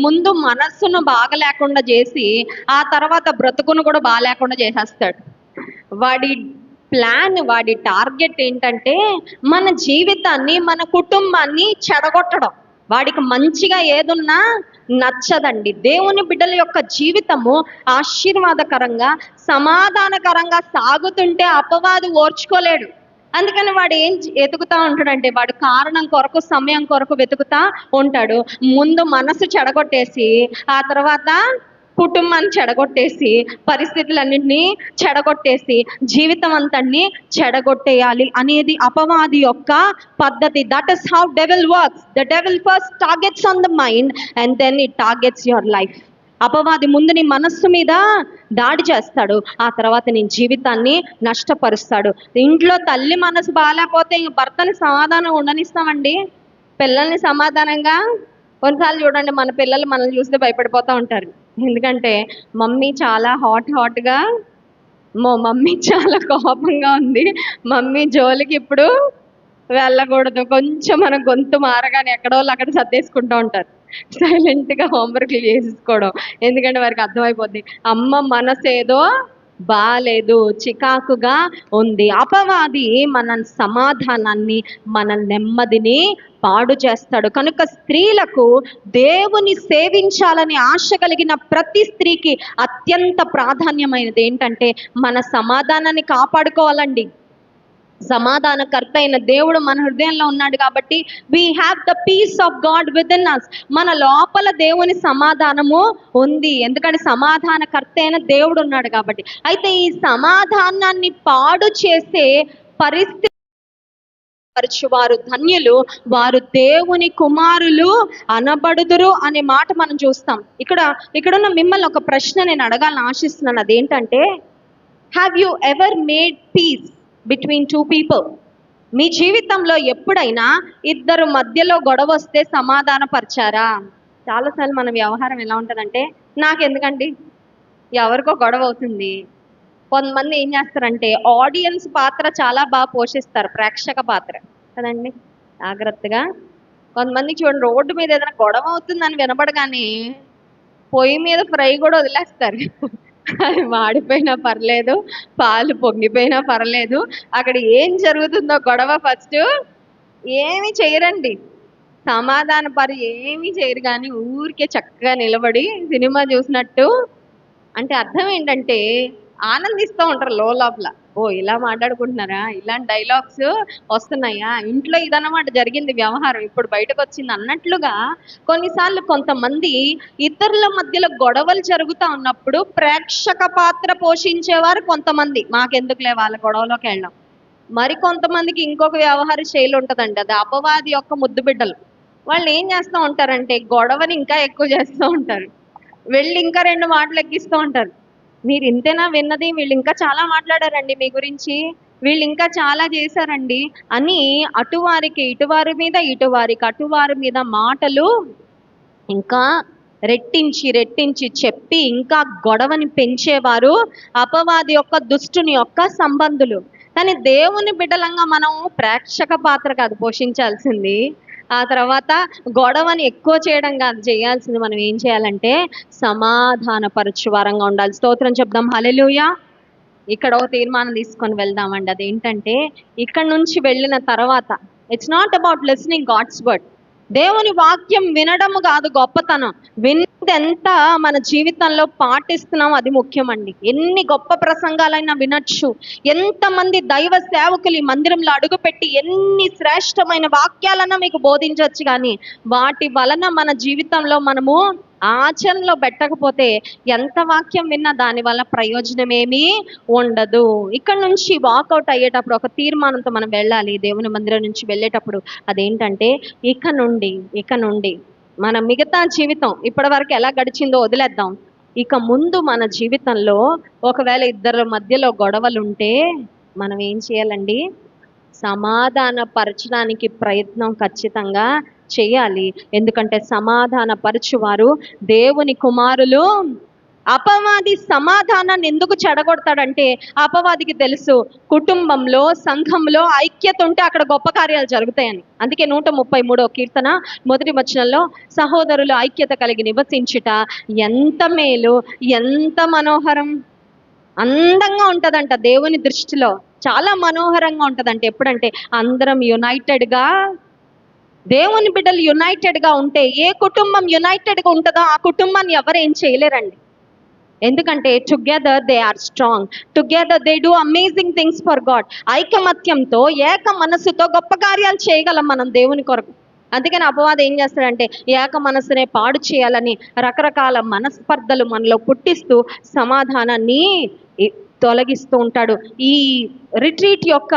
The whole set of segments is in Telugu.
ముందు మనస్సును బాగా లేకుండా చేసి ఆ తర్వాత బ్రతుకును కూడా బాగా లేకుండా చేసేస్తాడు. వాడి ప్లాన్, వాడి టార్గెట్ ఏంటంటే మన జీవితాన్ని, మన కుటుంబాన్ని చెడగొట్టడం. వాడికి మంచిగా ఏదున్నా నచ్చదండి. దేవుని బిడ్డల యొక్క జీవితము ఆశీర్వాదకరంగా, సమాధానకరంగా సాగుతుంటే అపవాది ఓర్చుకోలేడు. అందుకని వాడు ఏం వెతుకుతా ఉంటాడంటే, వాడు కారణం కొరకు, సమయం కొరకు వెతుకుతా ఉంటాడు. ముందు మనసు చెడగొట్టేసి ఆ తర్వాత కుటుంబాన్ని చెడగొట్టేసి, పరిస్థితులన్నింటినీ చెడగొట్టేసి, జీవితం అంతటిని చెడగొట్టేయాలి అనేది అపవాది యొక్క పద్ధతి. That is how devil works. The devil first targets on the mind and then it targets your life. అపవాది ముందు నీ మనస్సు మీద దాడి చేస్తాడు, ఆ తర్వాత నీ జీవితాన్ని నష్టపరుస్తాడు. ఇంట్లో తల్లి మనసు బాగాలేకపోతే ఇంక భర్తని సమాధానం ఉండనిస్తామండి? పిల్లల్ని సమాధానంగా? కొన్నిసార్లు చూడండి, మన పిల్లలు మనల్ని చూస్తే భయపడిపోతూ ఉంటారు. ఎందుకంటే మమ్మీ చాలా హాట్గా, మమ్మీ చాలా కోపంగా ఉంది, మమ్మీ జోలికి ఇప్పుడు వెళ్ళకూడదు, కొంచెం మన గొంతు మారగానే ఎక్కడో అక్కడ సర్దేసుకుంటూ ఉంటారు, సైలెంట్గా హోంవర్క్లు చేసేసుకోవడం. ఎందుకంటే వారికి అర్థమైపోద్ది అమ్మ మనసు ఏదో బాలేదు, చికాకుగా ఉంది. అపవాది మన సమాధానాన్ని, మన నెమ్మదిని పాడు చేస్తాడు. కనుక స్త్రీలకు దేవుని సేవించాలని ఆశ కలిగిన ప్రతి స్త్రీకి అత్యంత ప్రాధాన్యమైనది ఏంటంటే మన సమాధానాన్ని కాపాడుకోవాలండి. సమాధానకర్త అయిన దేవుడు మన హృదయంలో ఉన్నాడు కాబట్టి we have the peace of God within us. మన లోపల దేవుని సమాధానము ఉంది, ఎందుకంటే సమాధానకర్త అయిన దేవుడు ఉన్నాడు కాబట్టి. అయితే ఈ సమాధానాన్ని పాడు చేసే పరిస్థితి వారు ధన్యులు, వారు దేవుని కుమారులు అనబడుదురు అనే మాట మనం చూస్తాం. ఇక్కడున్న మిమ్మల్ని ఒక ప్రశ్న నేను అడగాలని ఆశిస్తున్నాను. అదేంటంటే, have you ever made peace between two people? మీ జీవితంలో ఎప్పుడైనా ఇద్దరు మధ్యలో గొడవ వస్తే సమాధానపరిచారా? చాలాసార్లు మన వ్యవహారం ఎలా ఉంటుందంటే, నాకెందుకండి, ఎవరికో గొడవ అవుతుంది. కొంతమంది ఏం చేస్తారంటే ఆడియన్స్ పాత్ర చాలా బాగా పోషిస్తారు, ప్రేక్షక పాత్ర కదండి. జాగ్రత్తగా కొంతమంది చూడండి, రోడ్డు మీద ఏదైనా గొడవ అవుతుందని వినపడగానే పొయ్యి మీద ఫ్రై కూడా వదిలేస్తారు. అది మాడిపోయినా పర్లేదు, పాలు పొంగిపోయినా పర్లేదు, అక్కడ ఏం జరుగుతుందో గొడవ ఫస్ట్ ఏమి చేయరండి, ఏమీ చేయరు, కానీ ఊరికే చక్కగా నిలబడి సినిమా చూసినట్టు. అంటే అర్థం ఏంటంటే ఆనందిస్తూ ఉంటారు లోపల. ఓ ఇలా మాట్లాడుకుంటున్నారా, ఇలాంటి డైలాగ్స్ వస్తున్నాయా, ఇంట్లో ఇదన్నమాట జరిగింది వ్యవహారం, ఇప్పుడు బయటకు వచ్చింది అన్నట్లుగా. కొన్నిసార్లు కొంతమంది ఇతరుల మధ్యలో గొడవలు జరుగుతూ ఉన్నప్పుడు ప్రేక్షక పాత్ర పోషించేవారు కొంతమంది. మాకెందుకులే వాళ్ళ గొడవలోకి వెళ్ళాం. మరి కొంతమందికి ఇంకొక వ్యవహార శైలి ఉంటుందండి, అది అపవాది యొక్క ముద్దు బిడ్డలు. వాళ్ళు ఏం చేస్తూ ఉంటారంటే గొడవని ఇంకా ఎక్కువ చేస్తూ ఉంటారు, వెళ్ళి ఇంకా రెండు మాటలు ఎక్కిస్తూ ఉంటారు. మీరు ఇంతేనా విన్నది, వీళ్ళు ఇంకా చాలా మాట్లాడారండి మీ గురించి, వీళ్ళు ఇంకా చాలా చేశారండి అని అటువారికి ఇటువారి మీద, ఇటువారికి అటువారి మీద మాటలు ఇంకా రెట్టించి రెట్టించి చెప్పి ఇంకా గొడవని పెంచేవారు అపవాది యొక్క, దుష్టుని యొక్క సంబంధులు. కానీ దేవుని బిడ్డలంగా మనం ప్రేక్షక పాత్ర కాదు పోషించాల్సింది, ఆ తర్వాత గొడవని ఎక్కువ చేయడం కాదు చేయాల్సింది. మనం ఏం చేయాలంటే సమాధానపరచు వారంగా ఉండాలి. స్తోత్రం చెప్దాం, హల్లెలూయా. ఇక్కడ ఒక తీర్మానం తీసుకొని వెళ్దామండి. అదేంటంటే, ఇక్కడ నుంచి వెళ్ళిన తర్వాత it's not about listening God's word. దేవుని వాక్యం వినడము కాదు గొప్పతనం, ఎంత మన జీవితంలో పాటిస్తున్నాం అది ముఖ్యమండి. ఎన్ని గొప్ప ప్రసంగాలైనా వినొచ్చు, ఎంతమంది దైవ సేవకులు ఈ మందిరంలో అడుగుపెట్టి ఎన్ని శ్రేష్టమైన వాక్యాలన్నా మీకు బోధించవచ్చు, కానీ వాటి వలన మన జీవితంలో మనము ఆచరణలో పెట్టకపోతే ఎంత వాక్యం విన్నా దాని వల్ల ప్రయోజనం ఏమీ ఉండదు. ఇక్కడ నుంచి వాకౌట్ అయ్యేటప్పుడు ఒక తీర్మానంతో మనం వెళ్ళాలి దేవుని మందిరం నుంచి వెళ్ళేటప్పుడు. అదేంటంటే, ఇక నుండి మన మిగతా జీవితం ఇప్పటి వరకు ఎలా గడిచిందో వదిలేద్దాం. ఇక ముందు మన జీవితంలో ఒకవేళ ఇద్దరి మధ్యలో గొడవలుంటే మనం ఏం చేయాలండి, సమాధానపరచడానికి ప్రయత్నం ఖచ్చితంగా చేయాలి. ఎందుకంటే సమాధానపరచువారు దేవుని కుమారులు అపవాది సమాధానాన్ని ఎందుకు చెడగొడతాడంటే అపవాదికి తెలుసు కుటుంబంలో సంఘంలో ఐక్యత ఉంటే అక్కడ గొప్ప కార్యాలు జరుగుతాయని. అందుకే 133వ కీర్తన మొదటి వచనంలో సహోదరులు ఐక్యత కలిగి నివసించుట ఎంత మేలు, ఎంత మనోహరం, అందంగా ఉంటదంట దేవుని దృష్టిలో. చాలా మనోహరంగా ఉంటదంట. ఎప్పుడంటే అందరం యునైటెడ్గా, దేవుని బిడ్డలు యునైటెడ్గా ఉంటే, ఏ కుటుంబం యునైటెడ్గా ఉంటుందో ఆ కుటుంబాన్ని ఎవరు ఏం చేయలేరండి. ఎందుకంటే together they are strong, together they do amazing things for God. ఐకమత్యంతో, ఏక మనస్సుతో గొప్ప కార్యాలు చేయగలం మనం దేవుని కొరకు. అందుకని అపవాదం ఏం చేస్తాడంటే ఏక మనస్సునే పాడు చేయాలని రకరకాల మనస్పర్ధలు మనలో పుట్టిస్తూ సమాధానాన్ని తొలగిస్తూ ఉంటాడు. ఈ రిట్రీట్ యొక్క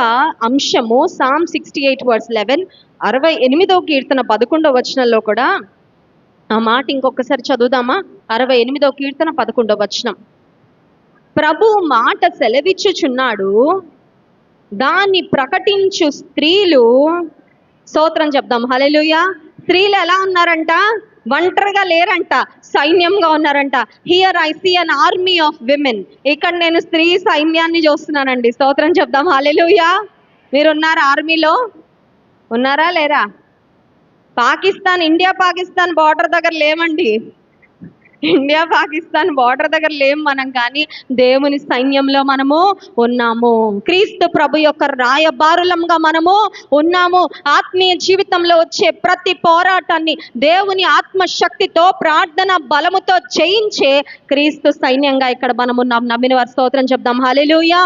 అంశము Psalm 68:11, 68వ కీర్తన 11వ వచనంలో కూడా ఆ మాట ఇంకొకసారి చదువుదామా? 68వ కీర్తన 11వ వచనం. ప్రభు మాట సెలవిచ్చుచున్నాడు, దాన్ని ప్రకటించు స్త్రీలు, స్తోత్రం చెప్దాం, హల్లెలూయా. స్త్రీలు ఎలా ఉన్నారంట? ఒంటరిగా లేరంట, సైన్యంగా ఉన్నారంట. Here I see an army of women. ఇక్కడ నేను స్త్రీ సైన్యాన్ని చూస్తున్నానండి. స్తోత్రం చెప్దాం, హల్లెలూయా. మీరున్నారా ఆర్మీలో? ఉన్నారా లేరా? ఇండియా పాకిస్తాన్ బార్డర్ దగ్గర లేమండి. ఇండియా పాకిస్తాన్ బార్డర్ దగ్గర లేము మనం, కానీ దేవుని సైన్యంలో మనము ఉన్నాము. క్రీస్తు ప్రభు యొక్క రాయబారులంగా మనము ఉన్నాము. ఆత్మీయ జీవితంలో వచ్చే ప్రతి పోరాటాన్ని దేవుని ఆత్మశక్తితో, ప్రార్థన బలముతో జయించే క్రీస్తు సైన్యంగా ఇక్కడ మనం ఉన్నాం. నమ్మిన వారి స్తోత్రం చెప్దాం, హల్లెలూయా.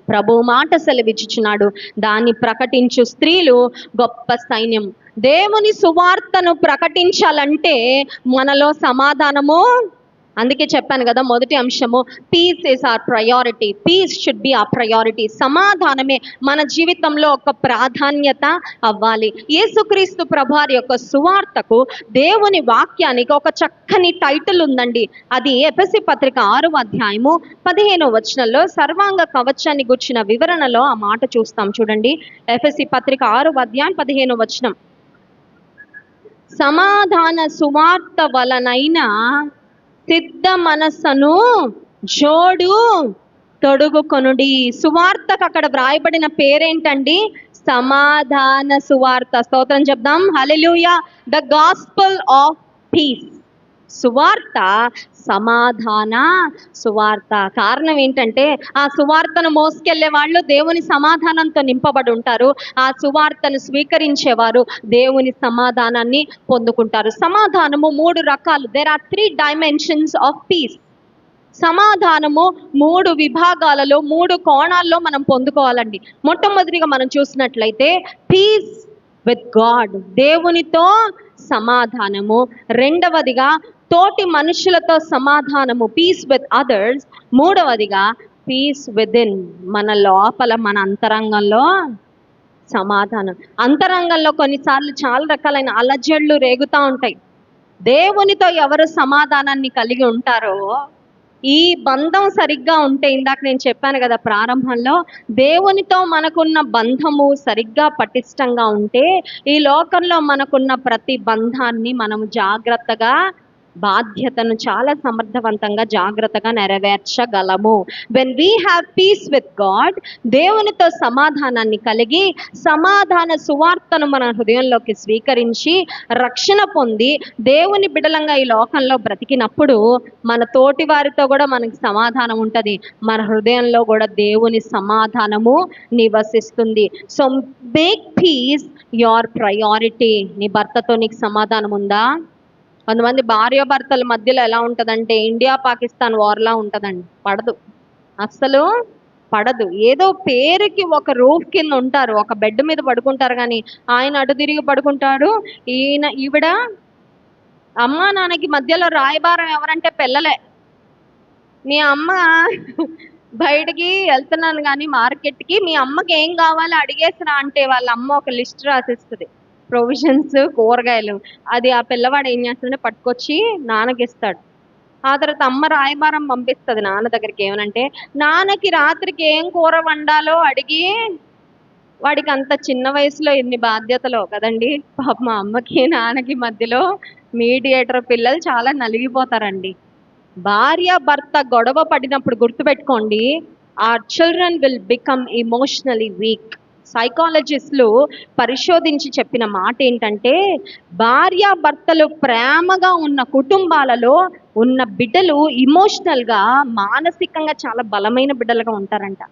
ప్రభు మాట సెలవిచ్చుచున్నాడు, దాన్ని ప్రకటించు స్త్రీలు గొప్ప సైన్యం. దేవుని సువార్తను ప్రకటించాలంటే మనలో సమాధానము, అందుకే చెప్పాను కదా మొదటి అంశము, peace is our priority. Peace should be our priority. సమాధానమే మన జీవితంలో ఒక ప్రాధాన్యత అవ్వాలి. యేసుక్రీస్తు ప్రభువారి యొక్క సువార్తకు, దేవుని వాక్యానికి ఒక చక్కని టైటిల్ ఉందండి. అది ఎఫెసీ పత్రిక 6వ అధ్యాయము 15వ వచనంలో సర్వాంగ కవచాన్ని గుర్చిన వివరణలో ఆ మాట చూస్తాం. చూడండి, ఎఫెసీ పత్రిక 6వ అధ్యాయం 15వ వచనం. సమాధాన సువార్త వలనైన సిద్ధ మనస్సును జోడు తొడుగుకొనుడి. సువార్తకు అక్కడ వ్రాయబడిన పేరేంటండి? సమాధాన సువార్త. స్తోత్రం చెప్దాం, హల్లెలూయా. The gospel of peace. సువార్త సమాధాన సువార్త. కారణం ఏంటంటే ఆ సువార్తను మోసుకెళ్లే వాళ్ళు దేవుని సమాధానంతో నింపబడి ఉంటారు. ఆ సువార్తను స్వీకరించేవారు దేవుని సమాధానాన్ని పొందుకుంటారు. సమాధానము 3 రకాలు. There are 3 dimensions of peace. సమాధానము 3 విభాగాలలో, 3 కోణాల్లో మనం పొందుకోవాలండి. మొట్టమొదటిగా మనం చూసినట్లయితే పీస్ విత్ గాడ్, దేవునితో సమాధానము. రెండవదిగా తోటి మనుషులతో సమాధానము, పీస్ విత్ అదర్స్. మూడవదిగా పీస్ విదిన్, మన లోపల, మన అంతరంగంలో సమాధానం. అంతరంగంలో కొన్నిసార్లు చాలా రకాలైన అలజడులు రేగుతూ ఉంటాయి. దేవునితో ఎవరు సమాధానాన్ని కలిగి ఉంటారో, ఈ బంధం సరిగ్గా ఉంటే, ఇందాక నేను చెప్పాను కదా ప్రారంభంలో, దేవునితో మనకున్న బంధము సరిగ్గా పటిష్టంగా ఉంటే ఈ లోకంలో మనకున్న ప్రతి బంధాన్ని మనం జాగ్రత్తగా, బాధ్యతను చాలా సమర్థవంతంగా జాగ్రత్తగా నెరవేర్చగలము. When we have peace with God, దేవునితో సమాధానాన్ని కలిగి సమాధాన సువార్తను మన హృదయంలోకి స్వీకరించి రక్షణ పొంది దేవుని బిడలంగా ఈ లోకంలో బ్రతికినప్పుడు మన తోటి వారితో కూడా మనకి సమాధానం ఉంటుంది. మన హృదయంలో కూడా దేవుని సమాధానము నివసిస్తుంది. So make peace your priority. నీ భర్తతో నీకు సమాధానం ఉందా? కొంతమంది భార్యాభర్తల మధ్యలో ఎలా ఉంటుందంటే ఇండియా పాకిస్తాన్ వార్లా ఉంటుందండి. పడదు, అస్సలు పడదు. ఏదో పేరుకి ఒక రూఫ్ కింద ఉంటారు, ఒక బెడ్ మీద పడుకుంటారు, కానీ ఆయన అటు తిరిగి పడుకుంటాడు, ఈవిడ. అమ్మ నాన్నకి మధ్యలో రాయబారం ఎవరంటే పిల్లలే. మీ అమ్మ బయటికి వెళ్తున్నాను కానీ మార్కెట్కి, మీ అమ్మకి ఏం కావాలో అడిగేసిరా అంటే వాళ్ళ అమ్మ ఒక లిస్ట్ రాసిస్తుంది, ప్రొవిజన్స్, కూరగాయలు. అది ఆ పిల్లవాడు ఏం చేస్తాడంటే పట్టుకొచ్చి నాన్నకి ఇస్తాడు. ఆ తర్వాత అమ్మ రాయబారం పంపిస్తుంది నాన్న దగ్గరికి. ఏమనంటే నాన్నకి రాత్రికి ఏం కూర వండాలో అడిగి. వాడికి అంత చిన్న వయసులో ఎన్ని బాధ్యతలో కదండి. పాప మా అమ్మకి నాన్నకి మధ్యలో మీడియేటర్ పిల్లలు చాలా నలిగిపోతారండి. భార్య భర్త గొడవ పడినప్పుడు గుర్తుపెట్టుకోండి, our children will become emotionally weak. సైకాలజిస్టులు పరిశోధించి చెప్పిన మాట ఏంటంటే, భార్యాభర్తలు ప్రేమగా ఉన్న కుటుంబాలలో ఉన్న బిడ్డలు ఇమోషనల్గా, మానసికంగా చాలా బలమైన బిడ్డలుగా ఉంటారంట.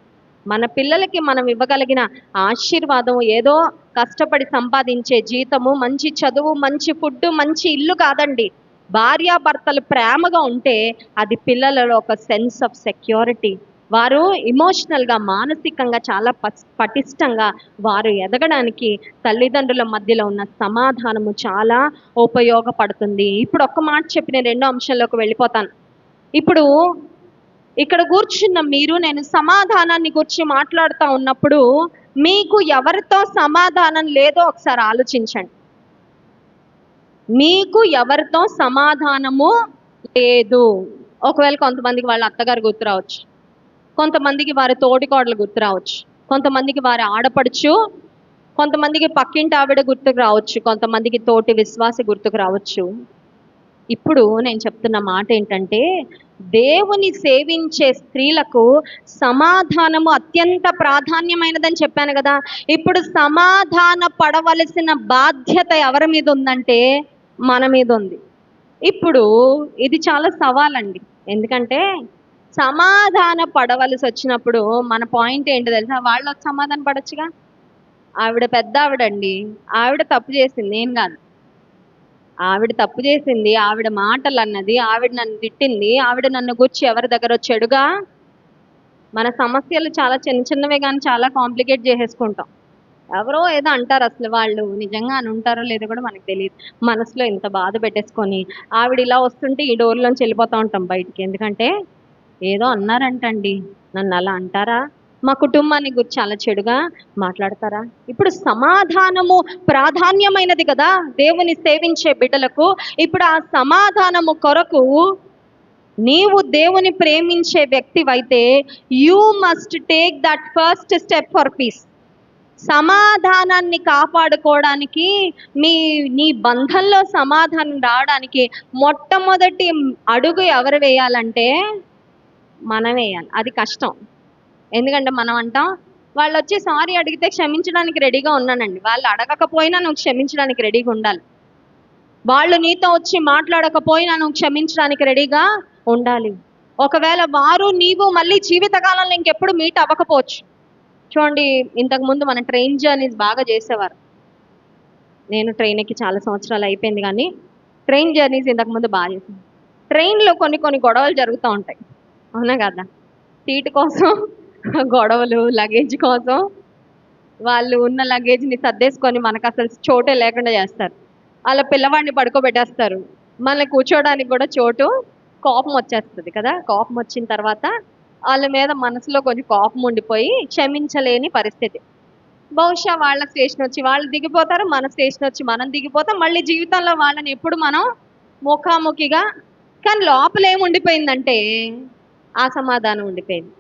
మన పిల్లలకి మనం ఇవ్వగలిగిన ఆశీర్వాదం ఏదో కష్టపడి సంపాదించే జీతము, మంచి చదువు, మంచి ఫుడ్, మంచి ఇల్లు కాదండి. భార్యాభర్తలు ప్రేమగా ఉంటే అది పిల్లలలో ఒక సెన్స్ ఆఫ్ సెక్యూరిటీ. వారు ఇమోషనల్గా, మానసికంగా చాలా పటిష్టంగా వారు ఎదగడానికి తల్లిదండ్రుల మధ్యలో ఉన్న సమాధానము చాలా ఉపయోగపడుతుంది. ఇప్పుడు ఒక్క మాట చెప్పి నేను రెండో అంశంలోకి వెళ్ళిపోతాను. ఇప్పుడు ఇక్కడ కూర్చున్న మీరు, నేను సమాధానాన్ని గురించి మాట్లాడుతూ ఉన్నప్పుడు మీకు ఎవరితో సమాధానం లేదో ఒకసారి ఆలోచించండి. మీకు ఎవరితో సమాధానము లేదు. ఒకవేళ కొంతమందికి వాళ్ళ అత్తగారు గుర్తు రావచ్చు, కొంతమందికి వారి తోటికోడలు గుర్తు రావచ్చు, కొంతమందికి వారి ఆడపడుచు, కొంతమందికి పక్కింటి ఆవిడ గుర్తుకు రావచ్చు, కొంతమందికి తోటి విశ్వాసి గుర్తుకు రావచ్చు. ఇప్పుడు నేను చెప్తున్న మాట ఏంటంటే, దేవుని సేవించే స్త్రీలకు సమాధానము అత్యంత ప్రాధాన్యమైనదని చెప్పాను కదా. ఇప్పుడు సమాధాన పడవలసిన బాధ్యత ఎవరి మీద ఉందంటే మన మీద ఉంది. ఇప్పుడు ఇది చాలా సవాలండి. ఎందుకంటే సమాధాన పడవలసి వచ్చినప్పుడు మన పాయింట్ ఏంటో తెలుసా? వాళ్ళు సమాధాన పడొచ్చుగా. ఆవిడ పెద్ద ఆవిడండి, ఆవిడ తప్పు చేసింది, నేను కాదు. ఆవిడ తప్పు చేసింది, ఆవిడ మాటలు అన్నది, ఆవిడ నన్ను తిట్టింది, ఆవిడ నన్ను గుర్చి ఎవరి దగ్గర చెడుగా. మన సమస్యలు చాలా చిన్న చిన్నవే కానీ చాలా కాంప్లికేట్ చేసేసుకుంటాం. ఎవరో ఏదో అంటారు, అసలు వాళ్ళు నిజంగా అని ఉంటారో లేదో కూడా మనకు తెలియదు. మనసులో ఇంత బాధ పెట్టేసుకొని ఆవిడ ఇలా వస్తుంటే ఈ డోర్లోంచి వెళ్ళిపోతూ ఉంటాం బయటికి. ఎందుకంటే ఏదో అన్నారంటండి, నన్ను అలా అంటారా, మా కుటుంబాన్ని గురించి చాలా చెడుగా మాట్లాడతారా. ఇప్పుడు సమాధానము ప్రాధాన్యమైనది కదా దేవుని సేవించే బిడ్డలకు. ఇప్పుడు ఆ సమాధానము కొరకు నీవు దేవుని ప్రేమించే వ్యక్తివైతే you must take that first step for peace. సమాధానాన్ని కాపాడుకోవడానికి, నీ బంధంలో సమాధానం రావడానికి మొట్టమొదటి అడుగు ఎవరు వేయాలంటే మనం వేయాలి. అది కష్టం. ఎందుకంటే మనం అంటాం, వాళ్ళు వచ్చి సారీ అడిగితే క్షమించడానికి రెడీగా ఉన్నానండి. వాళ్ళు అడగకపోయినా నువ్వు క్షమించడానికి రెడీగా ఉండాలి. వాళ్ళు నీతో వచ్చి మాట్లాడకపోయినా నువ్వు క్షమించడానికి రెడీగా ఉండాలి. ఒకవేళ వారు నీవు మళ్ళీ జీవితకాలంలో ఇంకెప్పుడు మీట్ అవ్వకపోవచ్చు. చూడండి, ఇంతకుముందు మన ట్రైన్ జర్నీస్ బాగా చేసేవారు. నేను ట్రైన్ ఎక్కి చాలా సంవత్సరాలు అయిపోయింది, కానీ ట్రైన్ జర్నీస్ ఇంతకుముందు బాగా చేసాను. ట్రైన్లో కొన్ని గొడవలు జరుగుతూ ఉంటాయి, అవునా కదా. సీటు కోసం గొడవలు, లగేజ్ కోసం. వాళ్ళు ఉన్న లగేజ్ని సర్దేసుకొని మనకు అసలు చోటే లేకుండా చేస్తారు. అలా పిల్లవాడిని పడుకోబెట్టేస్తారు, మళ్ళీ కూర్చోడానికి కూడా చోటు. కోపం వచ్చేస్తుంది కదా. కోపం వచ్చిన తర్వాత వాళ్ళ మీద మనసులో కొంచెం కోపం ఉండిపోయి క్షమించలేని పరిస్థితి. బహుశా వాళ్ళ స్టేషన్ వచ్చి వాళ్ళు దిగిపోతారు, మన స్టేషన్ వచ్చి మనం దిగిపోతాం. మళ్ళీ జీవితంలో వాళ్ళని ఎప్పుడు మనం ముఖాముఖిగా. కానీ లోపల ఏమి ఉండిపోయిందంటే అసమాధానం ఉండిపోయింది.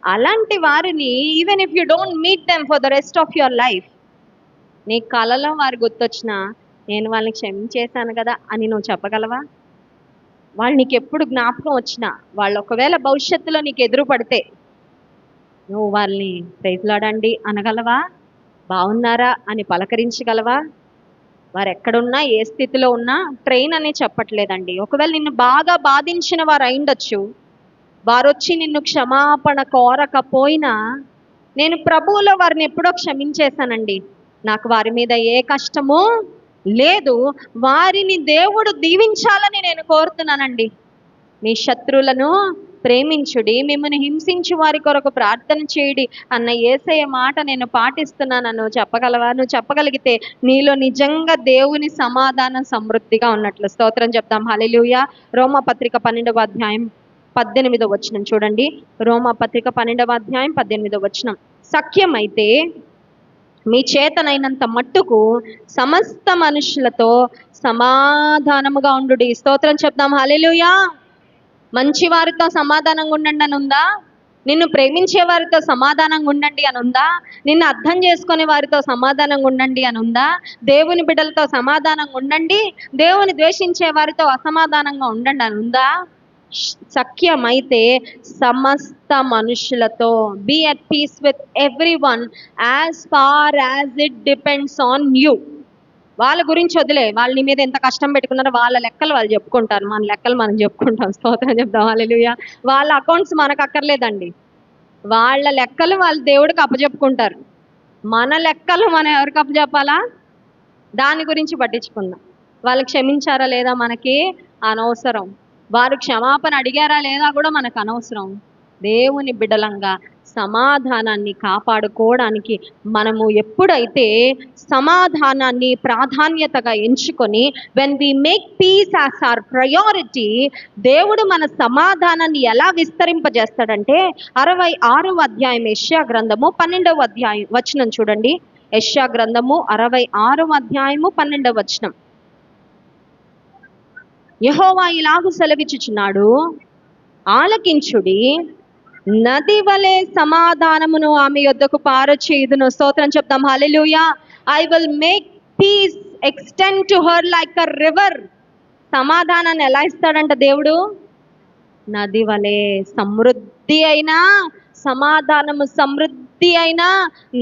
అలాంటి వారిని even if you don't meet them for the rest of your life, నీ కలలో వారు గుర్తొచ్చినా నేను వాళ్ళని క్షమించేశాను కదా అని నువ్వు చెప్పగలవా? వాళ్ళు నీకు ఎప్పుడు జ్ఞాపకం వచ్చినా, వాళ్ళు ఒకవేళ భవిష్యత్తులో నీకు ఎదురు పడితే నువ్వు వాళ్ళని ప్రైజ్లాడండి అనగలవా? బాగున్నారా అని పలకరించగలవా? వారు ఎక్కడున్నా, ఏ స్థితిలో ఉన్నా, ట్రైన్ అని చెప్పట్లేదండి. ఒకవేళ నిన్ను బాగా బాధించిన వారు అయిండొచ్చు, వారు వచ్చి నిన్ను క్షమాపణ కోరకపోయినా, నేను ప్రభువులో వారిని ఎప్పుడో క్షమించేశానండి, నాకు వారి మీద ఏ కష్టమూ లేదు, వారిని దేవుడు దీవించాలని నేను కోరుతున్నానండి. మీ శత్రువులను ప్రేమించుడి, మిమ్మల్ని హింసించు వారి కొరకు ప్రార్థన చేయుడి అన్న యేసయ్య మాట నేను పాటిస్తున్నాను నువ్వు చెప్పగలవా? నువ్వు చెప్పగలిగితే నీలో నిజంగా దేవుని సమాధానం సమృద్ధిగా ఉన్నట్లు. స్తోత్రం చెప్తాం. హల్లెలూయా. రోమాపత్రిక 12వ అధ్యాయం 18వ వచనం చూడండి. రోమాపత్రిక 12వ అధ్యాయం 18వ వచనం. సఖ్యమైతే మీ చేతనైనంత మట్టుకు సమస్త మనుషులతో సమాధానముగా ఉండుడి. స్తోత్రం చెప్దాం. హల్లెలూయా. మంచి వారితో సమాధానంగా ఉండండి అని ఉందా? నిన్ను ప్రేమించే వారితో సమాధానంగా ఉండండి అని ఉందా? నిన్ను అర్థం చేసుకునే వారితో సమాధానంగా ఉండండి అని ఉందా? దేవుని బిడ్డలతో సమాధానంగా ఉండండి, దేవుని ద్వేషించే వారితో అసమాధానంగా ఉండండి అని ఉందా? సఖ్యమైతే సమస్త మనుషులతో. Be at peace with everyone as far as it depends on you. వాళ్ళ గురించి వదిలే, వాళ్ళ నీ మీద ఎంత కష్టం పెట్టుకున్నారో వాళ్ళ లెక్కలు వాళ్ళు చెప్పుకుంటారు, మన లెక్కలు మనం చెప్పుకుంటాం. స్తోత్రం చెప్దాం, హల్లెలూయా. వాళ్ళ అకౌంట్స్ మనకు అక్కర్లేదండి, వాళ్ళ లెక్కలు వాళ్ళు దేవుడికి అప్పచెప్పుకుంటారు. మన లెక్కలు మనం ఎవరికి అప్పచెప్పాలా, దాని గురించి పట్టించుకుందాం. వాళ్ళు క్షమించారా లేదా మనకి అనవసరం, వారు క్షమాపణ అడిగారా లేదా కూడా మనకు అనవసరం. దేవుని బిడ్డలంగా సమాధానాన్ని కాపాడుకోవడానికి మనము ఎప్పుడైతే సమాధానాన్ని ప్రాధాన్యతగా ఎంచుకొని, when we make peace as our priority, దేవుడు మన సమాధానాన్ని ఎలా విస్తరింపజేస్తాడంటే 66వ అధ్యాయం యెషయా గ్రంథము 12వ అధ్యాయం వచనం చూడండి. యెషయా గ్రంథము 66వ అధ్యాయము 12వ వచనం. యెహోవా ఇలాగు సెలవిచ్చుచున్నాడు, ఆలకించుడి, నది వలె సమాధానమును ఆమె యొద్దకు పారచేయుదును. స్తోత్రం చెప్తాం, హల్లెలూయా. I will make peace extend to her like a river. సమాధానాన్ని ఎలా ఇస్తాడంట దేవుడు? నది వలె. సమృద్ధి అయినా సమాధానము, సమృద్ధి అయినా